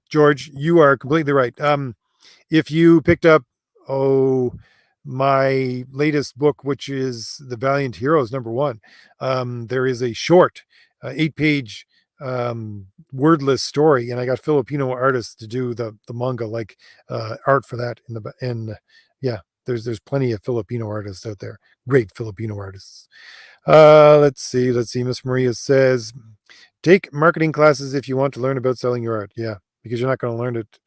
George, you are completely right. If you picked up, my latest book, which is The Valiant Heroes #1, there is a short 8-page wordless story, and I got Filipino artists to do the manga like art for that yeah, there's plenty of Filipino artists out there, great Filipino artists. Let's see. Miss Maria says, take marketing classes if you want to learn about selling your art. Yeah, because you're not going to learn it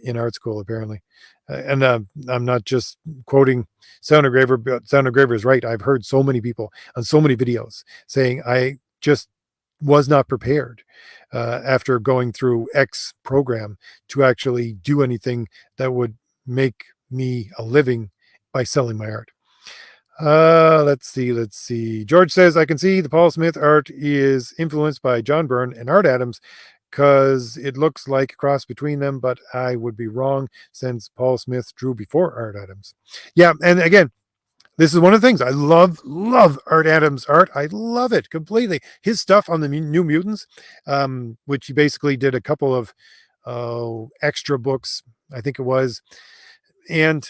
in art school, apparently. And I'm not just quoting Sound of Graver, but Sound of Graver is right. I've heard so many people on so many videos saying, I just was not prepared after going through X program to actually do anything that would make me a living by selling my art. Let's see. George says, I can see the Paul Smith art is influenced by John Byrne and Art Adams because it looks like a cross between them, but I would be wrong since Paul Smith drew before Art Adams. Yeah, and again, this is one of the things I love Art Adams' art. I love it completely. His stuff on the New Mutants, which he basically did a couple of extra books, I think it was. And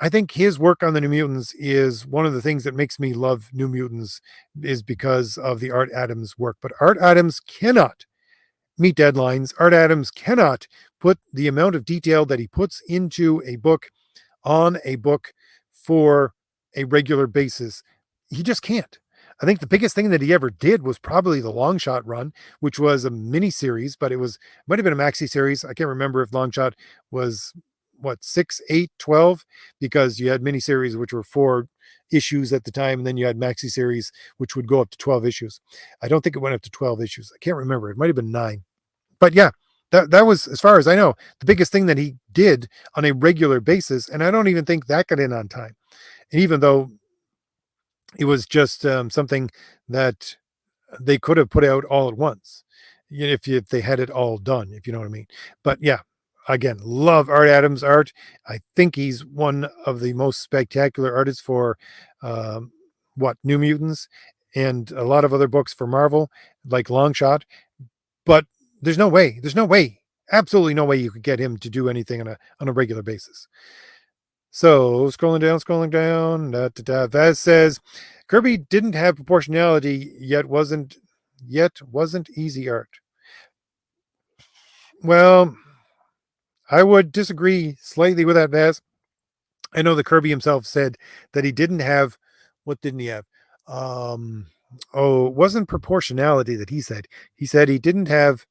I think his work on the New Mutants is one of the things that makes me love New Mutants is because of the Art Adams work. But Art Adams cannot meet deadlines. Art Adams cannot put the amount of detail that he puts into a book on a book for a regular basis. He just can't. I think the biggest thing that he ever did was probably the Long Shot run, which was a mini series, but might have been a maxi series. I can't remember if Long Shot was 6, 8, 12, because you had miniseries which were 4 issues at the time, and then you had maxi series which would go up to 12 issues. I don't think it went up to 12 issues. I can't remember. It might have been 9. But yeah, that was, as far as I know, the biggest thing that he did on a regular basis, and I don't even think that got in on time. And even though it was just something that they could have put out all at once, if they had it all done, if you know what I mean. But yeah, again, love Art Adams' art. I think he's one of the most spectacular artists for New Mutants and a lot of other books for Marvel, like Long Shot. But there's no way, absolutely no way you could get him to do anything on a regular basis. So scrolling down. Vaz says Kirby didn't have proportionality yet. Wasn't easy art. Well, I would disagree slightly with that, Vaz. I know that Kirby himself said that he didn't have. What didn't he have? It wasn't proportionality that he said. He said he didn't have.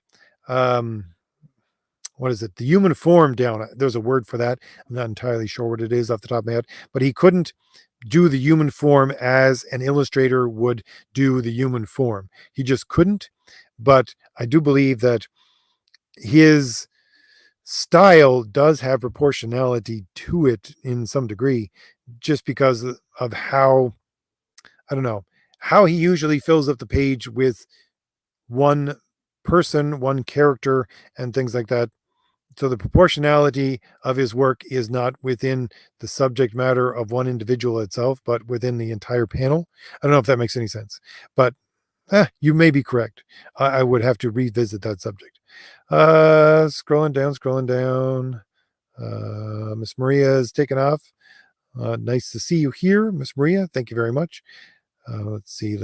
What is it? The human form down. There's a word for that. I'm not entirely sure what it is off the top of my head, but he couldn't do the human form as an illustrator would do the human form. He just couldn't. But I do believe that his style does have proportionality to it in some degree, just because of how, I don't know, how he usually fills up the page with one person, one character, and things like that. So the proportionality of his work is not within the subject matter of one individual itself, but within the entire panel. I don't know if that makes any sense, but you may be correct. I would have to revisit that subject. Scrolling down. Miss Maria is taken off. Nice to see you here, Miss Maria. Thank you very much. Let's see.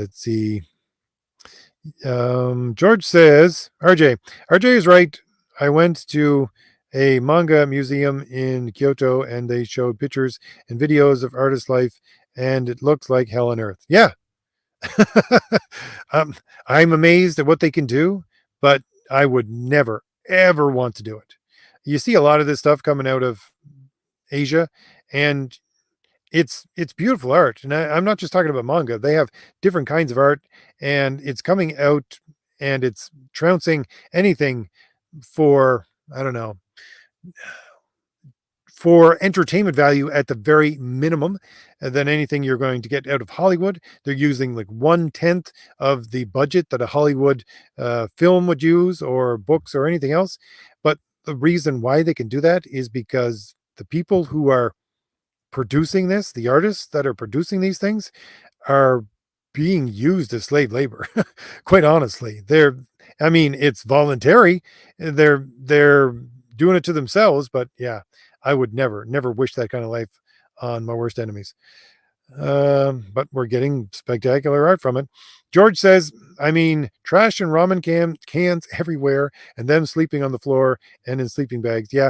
George says, RJ is right. I went to a manga museum in Kyoto and they showed pictures and videos of artist life and it looks like hell on earth. Yeah. I'm amazed at what they can do, but I would never, ever want to do it. You see a lot of this stuff coming out of Asia and it's beautiful art. And I'm not just talking about manga. They have different kinds of art and it's coming out and it's trouncing anything for, I don't know, for entertainment value at the very minimum than anything you're going to get out of Hollywood. They're using like 1/10 of the budget that a Hollywood film would use or books or anything else. But the reason why they can do that is because the people who are producing this, the artists that are producing these things, are being used as slave labor. Quite honestly, it's voluntary. They're doing it to themselves, but yeah, I would never wish that kind of life on my worst enemies. But we're getting spectacular art from it. George says, trash and ramen cans everywhere and them sleeping on the floor and in sleeping bags. Yeah,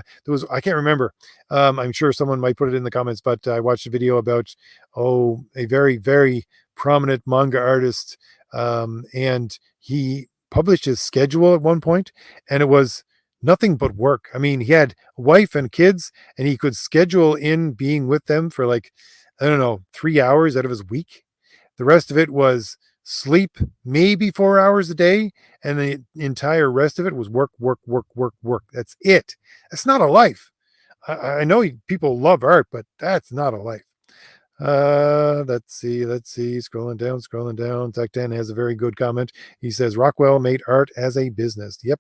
I can't remember. I'm sure someone might put it in the comments, but I watched a video about, a very, very prominent manga artist. And he published his schedule at one point and it was nothing but work. He had a wife and kids and he could schedule in being with them for 3 hours out of his week. The rest of it was sleep maybe 4 hours a day, and the entire rest of it was work, work, work, work, work. That's it. That's not a life. I know people love art, but that's not a life. Let's see. Scrolling down. Tech 10 has a very good comment. He says Rockwell made art as a business. Yep.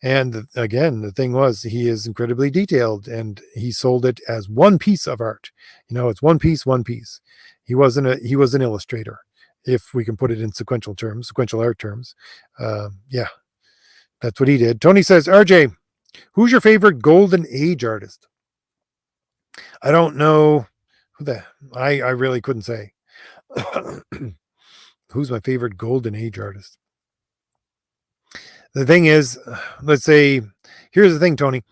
And again, the thing was, he is incredibly detailed, and he sold it as one piece of art. It's one piece. He was an illustrator, if we can put it in sequential art terms. Yeah, that's what he did. Tony says, RJ, who's your favorite Golden Age artist? I don't know I really couldn't say. Who's my favorite Golden Age artist? The thing is, let's say, here's the thing, Tony.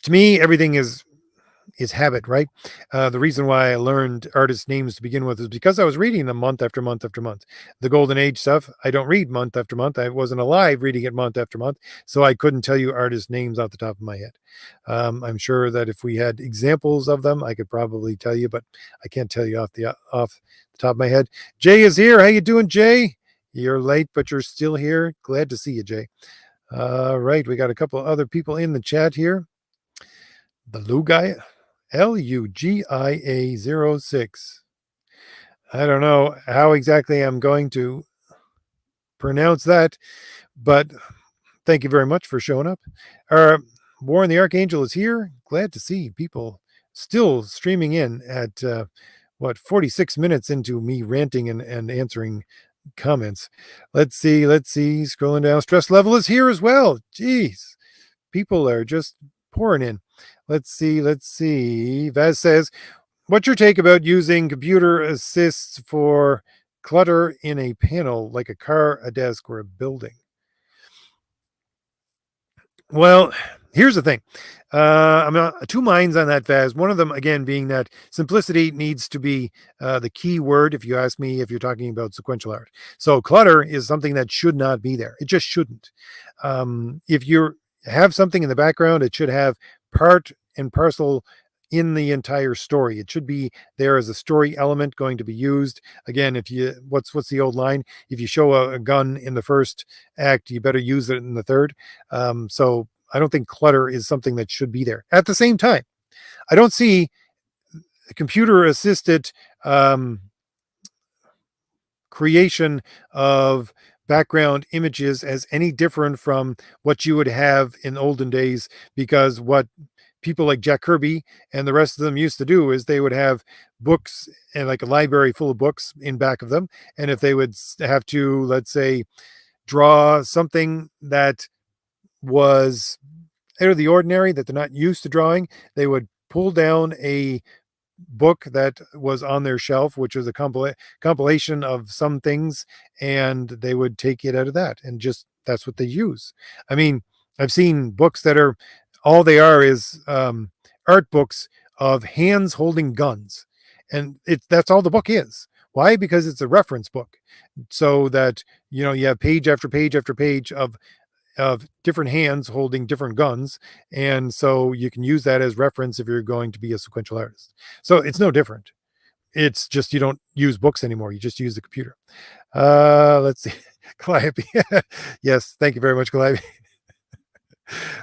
To me, everything is habit, right? The reason why I learned artists' names to begin with is because I was reading them month after month after month. The Golden Age stuff, I don't read month after month. I wasn't alive reading it month after month, so I couldn't tell you artists' names off the top of my head. I'm sure that if we had examples of them, I could probably tell you, but I can't tell you off the top of my head. Jay is here. How you doing, Jay? You're late, but you're still here. Glad to see you, Jay. Right, we got a couple of other people in the chat here. The Lugia, LUGIA 06. I don't know how exactly I'm going to pronounce that, but thank you very much for showing up. Warren the Archangel is here. Glad to see people still streaming in at 46 minutes into me ranting and answering comments. Let's see. Scrolling down. Stress level is here as well. Jeez. People are just pouring in. Let's see. Vaz says, what's your take about using computer assists for clutter in a panel like a car, a desk, or a building? Well, here's the thing. I'm not two minds on that, Vaz. One of them, again, being that simplicity needs to be the key word, if you ask me, if you're talking about sequential art. So clutter is something that should not be there. It just shouldn't. If you have something in the background, it should have part and parcel in the entire story. It should be there as a story element going to be used. Again, what's the old line? If you show a gun in the first act, you better use it in the third. So I don't think clutter is something that should be there. At the same time, I don't see computer assisted creation of background images as any different from what you would have in olden days, because what people like Jack Kirby and the rest of them used to do is they would have books and like a library full of books in back of them. And if they would have to, let's say, draw something that was out of the ordinary that they're not used to drawing, they would pull down a book that was on their shelf, which was a compilation of some things, and they would take it out of that, and just that's what they use. I mean, I've seen books that are all they are is art books of hands holding guns, and that's all the book is. Why? Because it's a reference book, so that you have page after page after page of different hands holding different guns, and so you can use that as reference if you're going to be a sequential artist. So it's no different. It's just you don't use books anymore. You just use the computer. Let's see. Calliope. Yes, thank you very much, Calliope.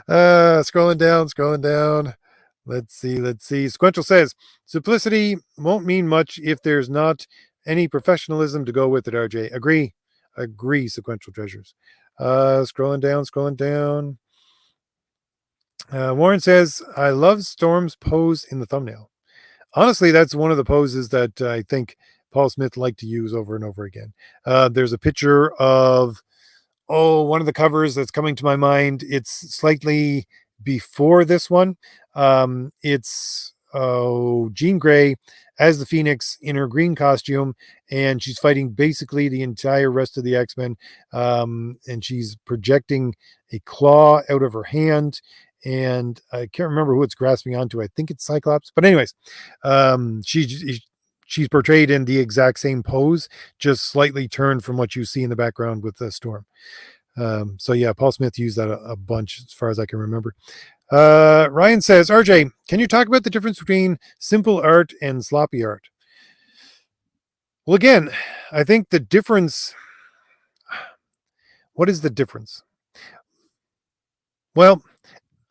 Scrolling down. Let's see. Sequential says, simplicity won't mean much if there's not any professionalism to go with it, RJ. Agree, Sequential Treasures. Scrolling down. Warren says, I love Storm's pose in the thumbnail. Honestly, that's one of the poses that I think Paul Smith liked to use over and over again. There's a picture of one of the covers that's coming to my mind. It's slightly before this one. It's Jean Grey as the Phoenix in her green costume, and she's fighting basically the entire rest of the X-Men, and she's projecting a claw out of her hand, and I can't remember who it's grasping onto. I think it's Cyclops, but anyways, she's portrayed in the exact same pose, just slightly turned from what you see in the background with the Storm. So yeah, Paul Smith used that a bunch as far as I can remember. Ryan says, RJ, can you talk about the difference between simple art and sloppy art? Well, again, I think the difference. What is the difference? Well,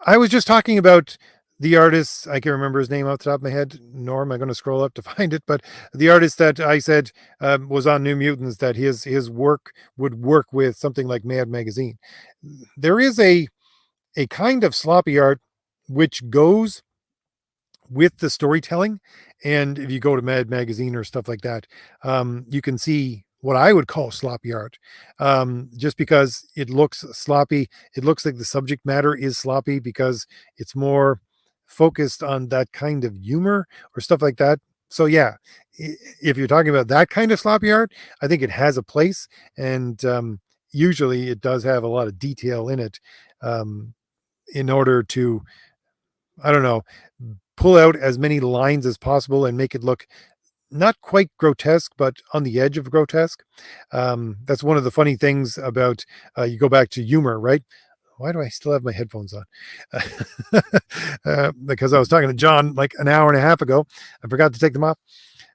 I was just talking about the artist. I can't remember his name off the top of my head. Nor am I going to scroll up to find it. But the artist that I said was on New Mutants, that his work would work with something like Mad Magazine. There is a kind of sloppy art which goes with the storytelling. And if you go to Mad Magazine or stuff like that, you can see what I would call sloppy art. Just because it looks sloppy, it looks like the subject matter is sloppy because it's more focused on that kind of humor or stuff like that. So yeah, if you're talking about that kind of sloppy art, I think it has a place, and usually it does have a lot of detail in it, um, in order to, I don't know, pull out as many lines as possible and make it look not quite grotesque, but on the edge of grotesque. That's one of the funny things about, you go back to humor, right? Why do I still have my headphones on? Because I was talking to John like an hour and a half ago. I forgot to take them off.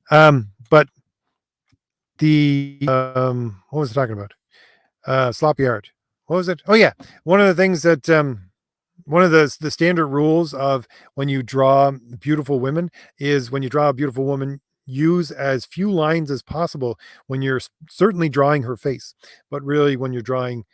But what was I talking about? Sloppy art. What was it? Oh yeah, one of the things that one of the standard rules of when you draw beautiful women is, when you draw a beautiful woman, use as few lines as possible when you're certainly drawing her face, but really when you're drawing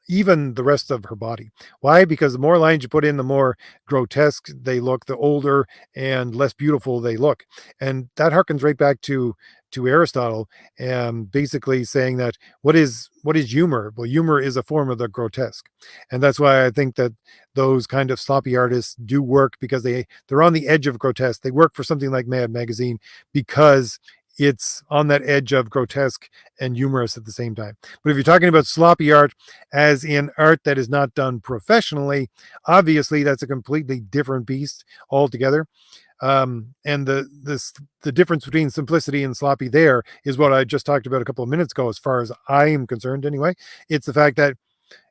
even the rest of her body. Why? Because the more lines you put in, the more grotesque they look, the older and less beautiful they look. And that harkens right back to Aristotle, basically saying that what is humor? Well, humor is a form of the grotesque. And that's why I think that those kind of sloppy artists do work, because they're on the edge of grotesque. They work for something like Mad Magazine because it's on that edge of grotesque and humorous at the same time. But if you're talking about sloppy art, as in art that is not done professionally, obviously that's a completely different beast altogether. And the difference between simplicity and sloppy there is what I just talked about a couple of minutes ago, as far as I am concerned anyway. It's the fact that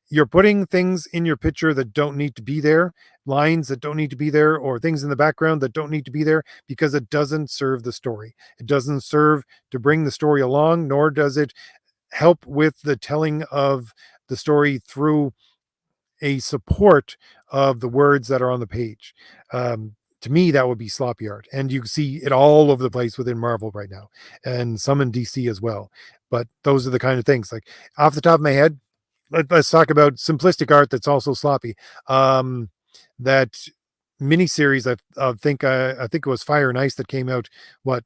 you're putting things in your picture that don't need to be there, lines that don't need to be there, or things in the background that don't need to be there, because it doesn't serve the story. It doesn't serve to bring the story along, nor does it help with the telling of the story through a support of the words that are on the page. To me, that would be sloppy art. And you see it all over the place within Marvel right now, and some in DC as well. But those are the kind of things, like, off the top of my head, let's talk about simplistic art that's also sloppy. That miniseries, I think it was Fire and Ice, that came out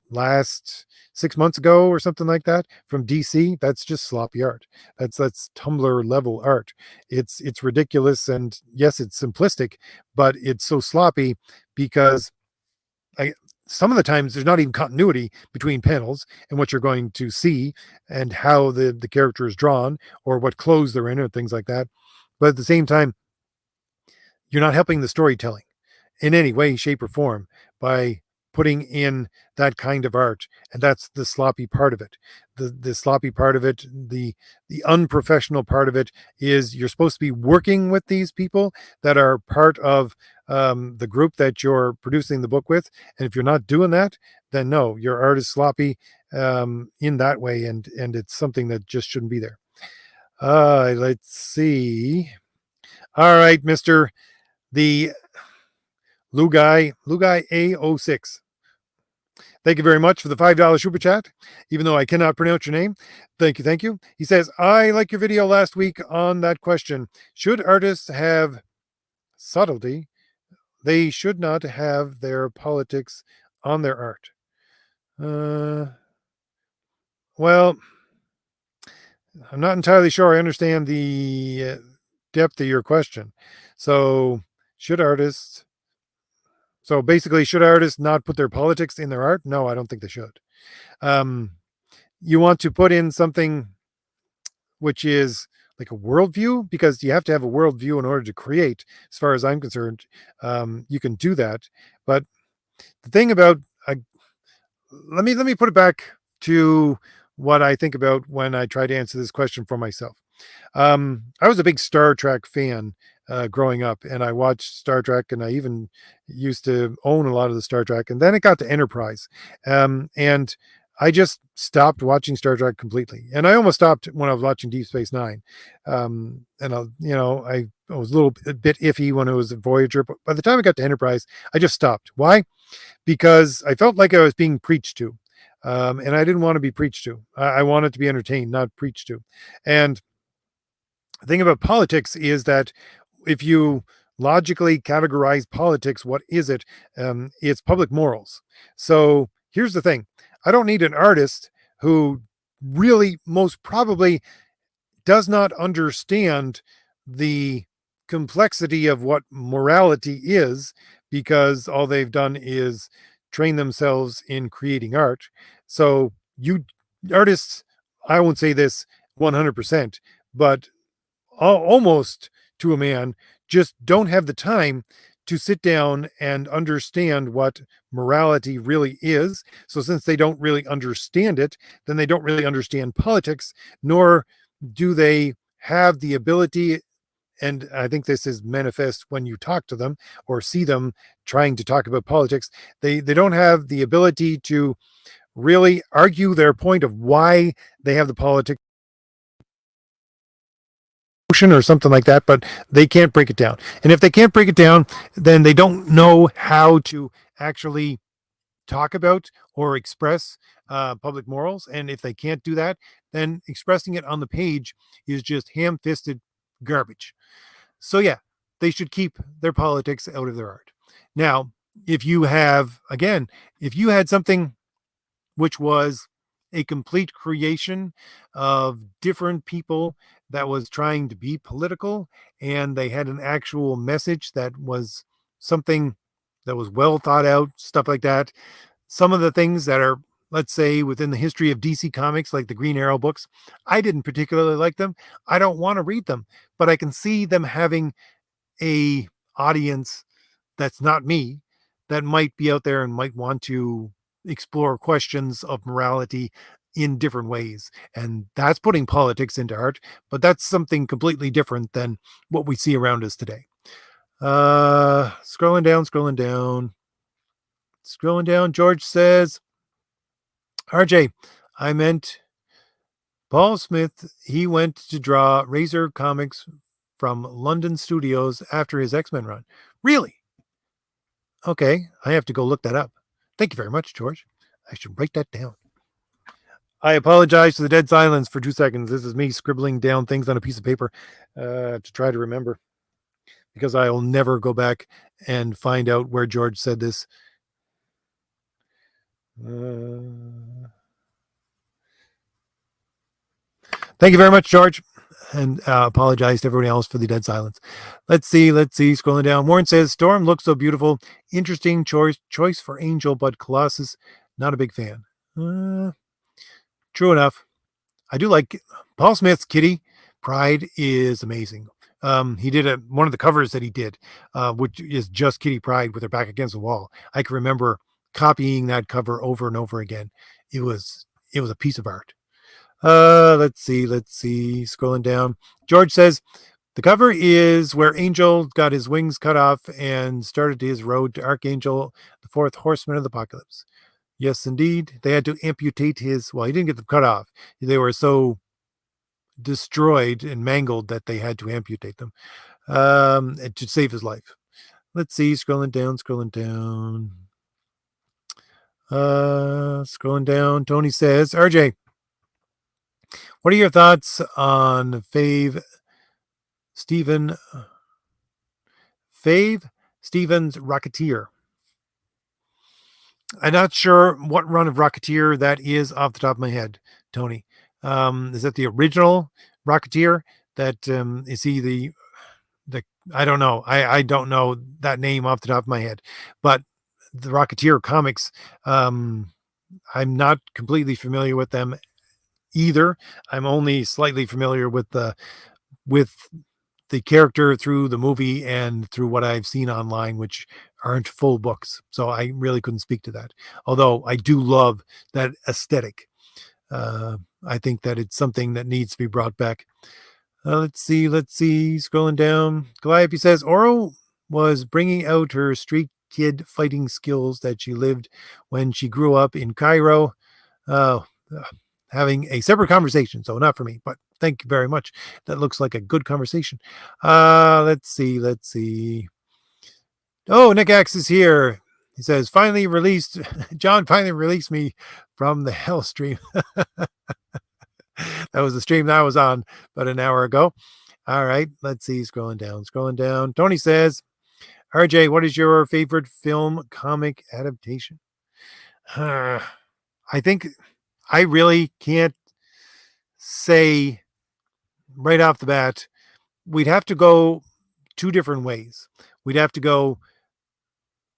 last 6 months ago or something like that, from DC. That's just sloppy art. That's Tumblr level art. It's ridiculous, and yes, it's simplistic, but it's so sloppy because I some of the times there's not even continuity between panels and what you're going to see, and how the character is drawn, or what clothes they're in, or things like that. But at the same time, you're not helping the storytelling in any way, shape, or form by putting in that kind of art. And that's the sloppy part of it. The sloppy part of it, the unprofessional part of it, is you're supposed to be working with these people that are part of the group that you're producing the book with. And if you're not doing that, then no, your art is sloppy in that way, and it's something that just shouldn't be there. Let's see. All right, Mr. The Lugai A06. Thank you very much for the $5 super chat, even though I cannot pronounce your name. Thank you, thank you. He says, I like your video last week on that question. Should artists have subtlety? They should not have their politics on their art. Well, I'm not entirely sure I understand the depth of your question. So, should artists So basically, should artists not put their politics in their art? No, I don't think they should. You want to put in something which is like a worldview, because you have to have a worldview in order to create, as far as I'm concerned. You can do that. But the thing about, let me put it back to what I think about when I try to answer this question for myself. I was a big Star Trek fan growing up, and I watched Star Trek, and I even used to own a lot of the Star Trek. And then it got to Enterprise, and I just stopped watching Star Trek completely, and I almost stopped when I was watching Deep Space Nine. And I was a little bit iffy when it was Voyager, but by the time I got to Enterprise, I just stopped. Why? Because I felt like I was being preached to, and I didn't want to be preached to. I wanted to be entertained, not preached to. And the thing about politics is that if you logically categorize politics, what is it? It's public morals. So here's the thing: I don't need an artist who really, most probably, does not understand the complexity of what morality is, because all they've done is train themselves in creating art. So you artists, I won't say this 100%, but almost to a man, just don't have the time to sit down and understand what morality really is. So, since they don't really understand it, then they don't really understand politics, nor do they have the ability. And I think this is manifest when you talk to them or see them trying to talk about politics. They don't have the ability to really argue their point of why they have the politics or something like that, but they can't break it down. And if they can't break it down, then they don't know how to actually talk about or express public morals. And if they can't do that, then expressing it on the page is just ham-fisted garbage. So yeah, they should keep their politics out of their art. Now, if you have, again, if you had something which was a complete creation of different people that was trying to be political, and they had an actual message that was something that was well thought out, stuff like that. Some of the things that are, let's say, within the history of DC Comics, like the Green Arrow books, I didn't particularly like them. I don't want to read them, but I can see them having a audience that's not me, that might be out there and might want to explore questions of morality in different ways. And that's putting politics into art, but that's something completely different than what we see around us today. Scrolling down. George says, RJ, I meant Paul Smith. He went to draw Razor Comics from London studios after his X-Men run. Really? Okay, I have to go look that up. Thank you very much, George. I should write that down. I apologize for the dead silence for 2 seconds. This is me scribbling down things on a piece of paper to try to remember, because I'll never go back and find out where George said this. Thank you very much, George. And apologize to everyone else for the dead silence. Let's see. Scrolling down. Warren says, Storm looks so beautiful. Interesting choice for Angel, but Colossus, not a big fan. True enough. I do like Paul Smith's Kitty Pryde is amazing. He did one of the covers that he did, which is just Kitty Pryde with her back against the wall. I can remember copying that cover over and over again. It was a piece of art. Let's see. Scrolling down. George says, the cover is where Angel got his wings cut off and started his road to Archangel, the fourth horseman of the apocalypse. Yes, indeed. They had to amputate his, well, he didn't get them cut off. They were so destroyed and mangled that they had to amputate them to save his life. Let's see. Scrolling down. Scrolling down. Tony says, RJ, what are your thoughts on Fave Stevens Rocketeer? I'm not sure what run of Rocketeer that is off the top of my head, Tony. Is that the original Rocketeer? That is he the I don't know. I don't know that name off the top of my head, but the Rocketeer comics, I'm not completely familiar with them either. I'm only slightly familiar with the character through the movie and through what I've seen online, which aren't full books. So I really couldn't speak to that. Although I do love that aesthetic. I think that it's something that needs to be brought back. Let's see. Scrolling down. Calliope says, Oro was bringing out her street kid fighting skills that she lived when she grew up in Cairo. uh, having a separate conversation. So not for me, but thank you very much. That looks like a good conversation. Let's see. Let's see. Oh, Nick X is here. He says, finally released, John finally released me from the hell stream. That was the stream that I was on about an hour ago. All right, let's see. Scrolling down. Tony says, RJ, what is your favorite film comic adaptation? I think I really can't say right off the bat. We'd have to go two different ways. We'd have to go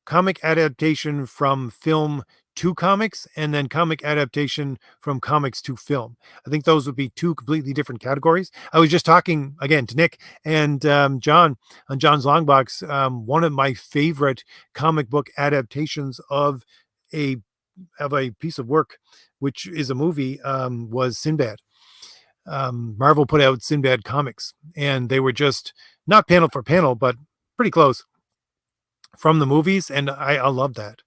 comic adaptation from film to comics, and then comic adaptation from comics to film. I think those would be two completely different categories. I was just talking again to Nick and John on John's Longbox. One of my favorite comic book adaptations of a piece of work, which is a movie, was Sinbad. Marvel put out Sinbad comics, and they were just not panel for panel, but pretty close from the movies, and I love that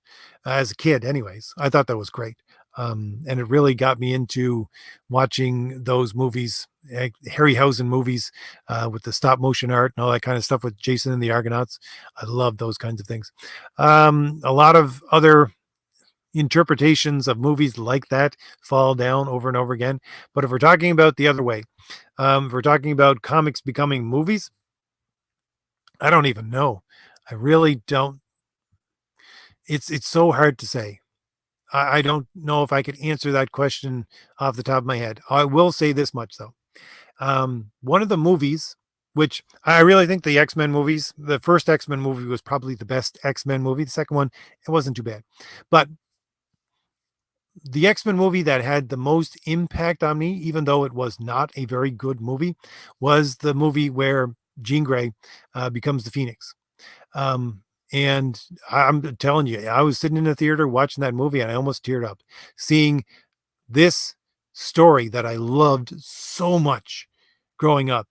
as a kid. Anyways, I thought that was great, and it really got me into watching those movies, Harryhausen movies, with the stop motion art and all that kind of stuff with Jason and the Argonauts. I love those kinds of things. A lot of other interpretations of movies like that fall down over and over again. But if we're talking about the other way, if we're talking about comics becoming movies, I don't even know. I really don't. It's so hard to say. I don't know if I could answer that question off the top of my head. I will say this much though. One of the movies, which I really think the X-Men movies, the first X-Men movie was probably the best X-Men movie. The second one, it wasn't too bad. But the X-Men movie that had the most impact on me, even though it was not a very good movie, was the movie where Jean Grey becomes the Phoenix. And I'm telling you, I was sitting in the theater watching that movie and I almost teared up seeing this story that I loved so much growing up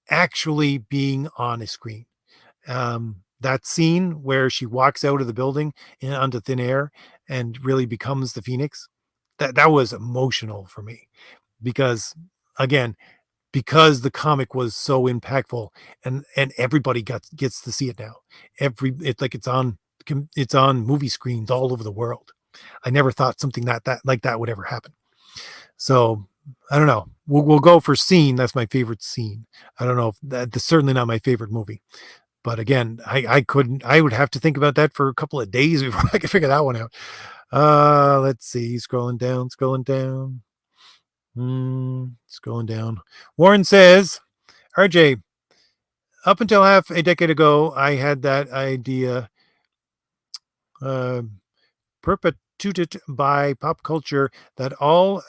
actually being on a screen. That scene where she walks out of the building and onto thin air and really becomes the Phoenix, that was emotional for me because, again, because the comic was so impactful and everybody gets to see it now. It's on movie screens all over the world. I never thought something that like that would ever happen. So I don't know. We'll go for scene. That's my favorite scene. I don't know if that's certainly not my favorite movie. But again, I would have to think about that for a couple of days before I could figure that one out. Let's see. Scrolling down. Scrolling down. Warren says, RJ, up until half a decade ago, I had that idea perpetuated by pop culture that all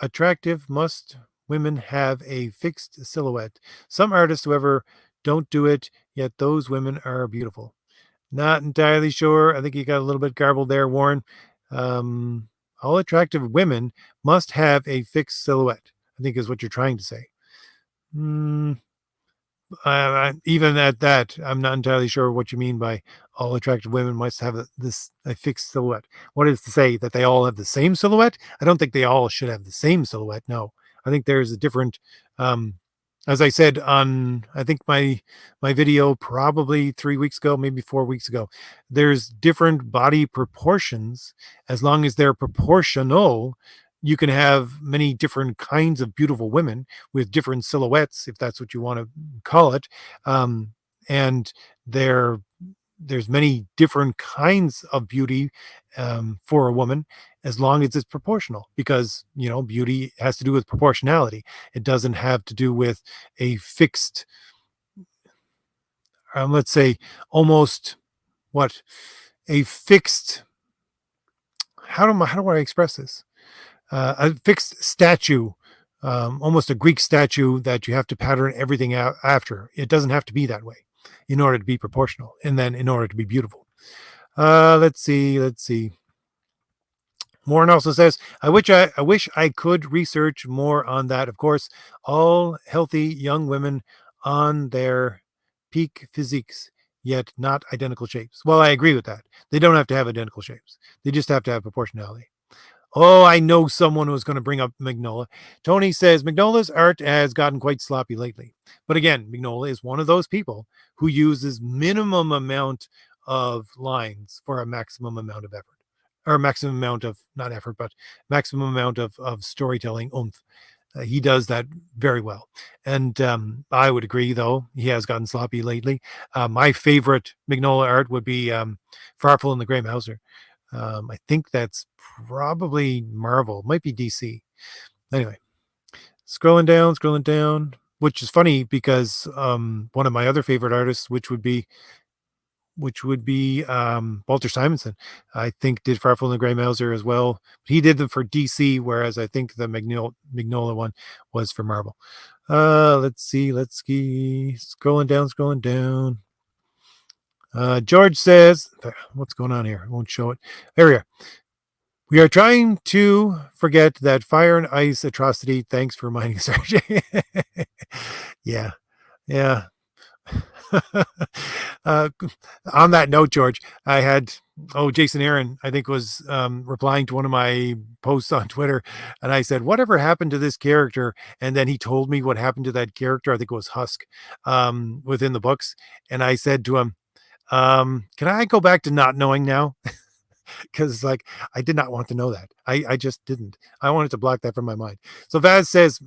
attractive must women have a fixed silhouette. Some artists, however, don't do it, yet those women are beautiful. Not entirely sure. I think you got a little bit garbled there, Warren. All attractive women must have a fixed silhouette, I think is what you're trying to say. Even at that, I'm not entirely sure what you mean by all attractive women must have a fixed silhouette. What is to say that they all have the same silhouette? I don't think they all should have the same silhouette. No, I think there's a different, as I said on, I think my video probably 3 weeks ago, maybe 4 weeks ago, there's different body proportions. As long as they're proportional, you can have many different kinds of beautiful women with different silhouettes, if that's what you want to call it. And there's many different kinds of beauty for a woman, as long as it's proportional, because beauty has to do with proportionality. It doesn't have to do with a fixed, let's say, almost what a fixed. How do I express this? A fixed statue, almost a Greek statue that you have to pattern everything out after. It doesn't have to be that way in order to be proportional, and then in order to be beautiful. Let's see. Warren also says, I wish I could research more on that. Of course, all healthy young women on their peak physiques. yet not identical shapes. Well, I agree with that. They don't have to have identical shapes. They just have to have proportionality. Oh, I know someone who's going to bring up Mignola. Tony says Mignola's art has gotten quite sloppy lately. But again, Mignola is one of those people who uses minimum amount of lines for a maximum amount of effort, or maximum amount of, not effort, but maximum amount of storytelling oomph. He does that very well. And I would agree, though, he has gotten sloppy lately. My favorite Mignola art would be Farfel and the Grey Mouser. I think that's probably Marvel, might be DC. Anyway, scrolling down, which is funny because one of my other favorite artists, which would be Walter Simonson, I think did Farfel and the Grey Mouser as well. He did them for DC, whereas I think the Mignola one was for Marvel. Let's see. Scrolling down. George says, what's going on here? I won't show it. There we are. We are trying to forget that fire and ice atrocity. Thanks for reminding us, RJ. Yeah. On that note, George, I had Jason Aaron, I think, was replying to one of my posts on Twitter, and I said, whatever happened to this character? And then he told me what happened to that character. I think it was Husk within the books. And I said to him, can I go back to not knowing now? Because I did not want to know that. I just didn't. I wanted to block that from my mind. So Vaz says,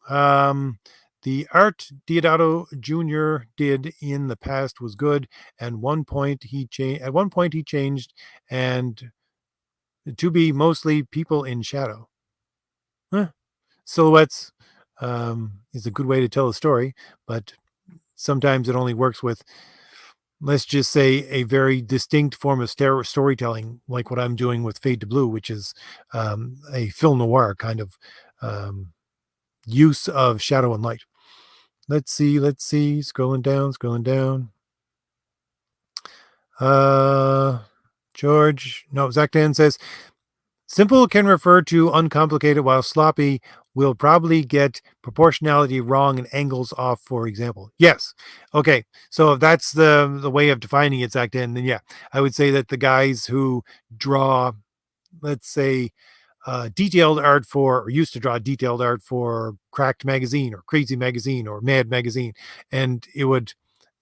the art Deodato Jr. did in the past was good, and one point he changed, and to be mostly people in shadow. Silhouettes is a good way to tell a story, but sometimes it only works with, let's just say, a very distinct form of storytelling, like what I'm doing with Fade to Blue, which is a film noir kind of use of shadow and light. Let's see. Scrolling down. Zach Dan says, simple can refer to uncomplicated, while sloppy will probably get proportionality wrong and angles off, for example. Yes. Okay. So if that's the way of defining it, Zach Dan, then yeah, I would say that the guys who draw, let's say, detailed art for, or used to draw detailed art for Cracked magazine or Crazy magazine or Mad magazine, and it would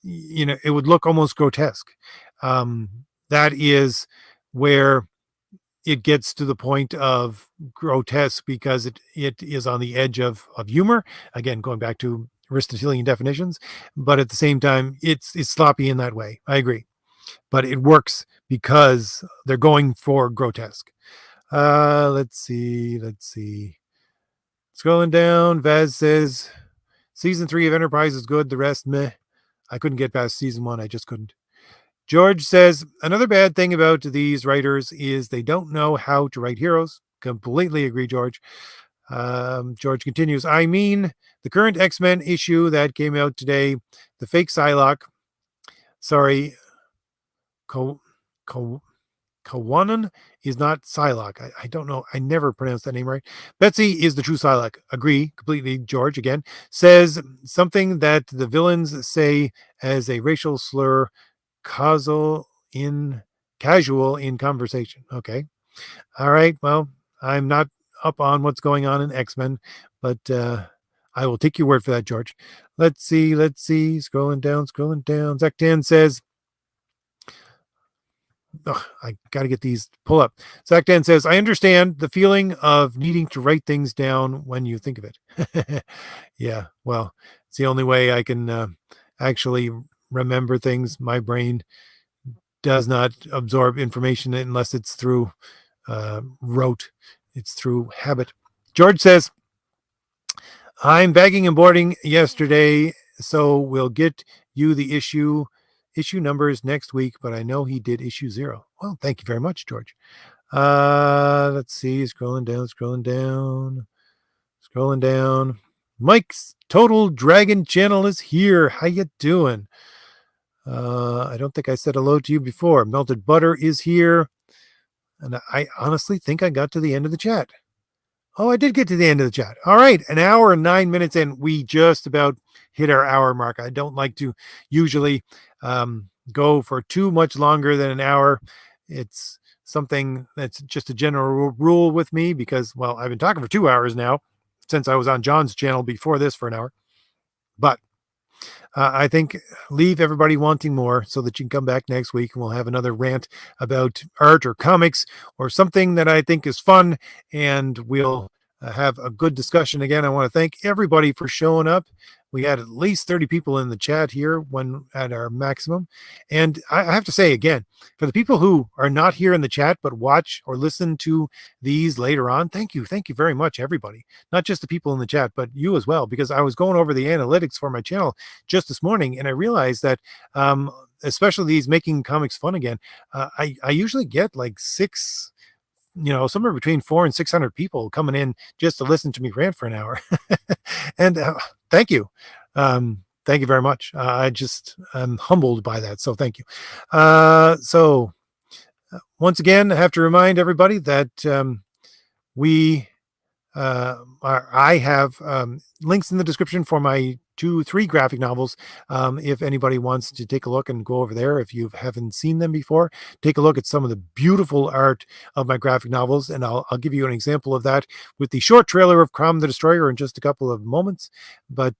look almost grotesque. That is where it gets to the point of grotesque, because it is on the edge of humor. Again, going back to Aristotelian definitions, but at the same time, it's sloppy in that way. I agree, but it works because they're going for grotesque. Let's see. Scrolling down, Vaz says, season 3 of Enterprise is good. The rest, meh. I couldn't get past season 1. I just couldn't. George says, another bad thing about these writers is they don't know how to write heroes. Completely agree, George. George continues, I mean, the current X-Men issue that came out today, the fake Psylocke, sorry, Kawanan is not Psylocke. I don't know. I never pronounced that name right. Betsy is the true Psylocke. Agree completely. George again says something that the villains say as a racial slur, casual in conversation. Okay. All right. Well, I'm not up on what's going on in X-Men, but I will take your word for that, George. Let's see. Scrolling down. Zach Dan says, I got to get these pull up. Zach Dan says, I understand the feeling of needing to write things down when you think of it. Yeah, well, it's the only way I can actually remember things. My brain does not absorb information unless it's through rote. It's through habit. George says, I'm bagging and boarding yesterday, so we'll get you the issue numbers next week, but I know he did issue 0. Well, thank you very much, George. Let's see, scrolling down. Mike's Total Dragon channel is here. How you doing? I don't think I said hello to you before. Melted Butter is here, and I honestly think I got to the end of the chat. Oh, I did get to the end of the chat. All right, an hour and 9 minutes in. We just about hit our hour mark. I don't like to usually go for too much longer than an hour. It's something that's just a general rule with me because, well, I've been talking for 2 hours now since I was on John's channel before this for an hour. But I think leave everybody wanting more so that you can come back next week and we'll have another rant about art or comics or something that I think is fun, and we'll have a good discussion again. I want to thank everybody for showing up. We had at least 30 people in the chat here when at our maximum. And I have to say again, for the people who are not here in the chat but watch or listen to these later on, thank you. Thank you very much, everybody. Not just the people in the chat, but you as well, because I was going over the analytics for my channel just this morning, and I realized that especially these Making Comics Fun Again, I usually get like somewhere between 400 and 600 people coming in just to listen to me rant for an hour. And thank you. Thank you very much. I'm humbled by that. So thank you. Once again, I have to remind everybody that I have links in the description for my 2-3 graphic novels. If anybody wants to take a look and go over there, if you haven't seen them before, take a look at some of the beautiful art of my graphic novels, and I'll give you an example of that with the short trailer of Crom the Destroyer in just a couple of moments. But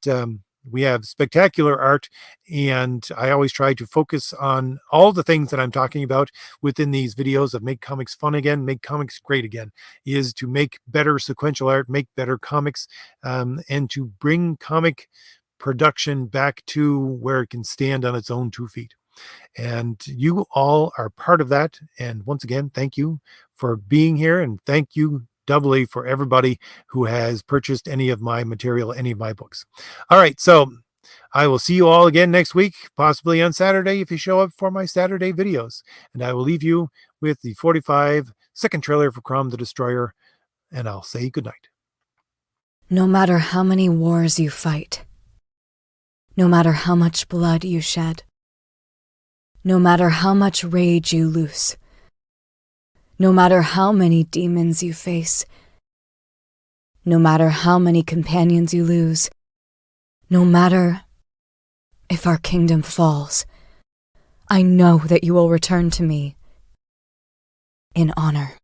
we have spectacular art, and I always try to focus on all the things that I'm talking about within these videos of Make Comics Fun Again, Make Comics Great Again, is to make better sequential art, make better comics, and to bring comic production back to where it can stand on its own 2 feet. And you all are part of that. And once again, thank you for being here, and thank you doubly for everybody who has purchased any of my material, any of my books. All right, so I will see you all again next week, possibly on Saturday if you show up for my Saturday videos. And I will leave you with the 45-second trailer for Crom the Destroyer, and I'll say goodnight. No matter how many wars you fight, no matter how much blood you shed, no matter how much rage you loose, no matter how many demons you face, no matter how many companions you lose, no matter if our kingdom falls, I know that you will return to me in honor.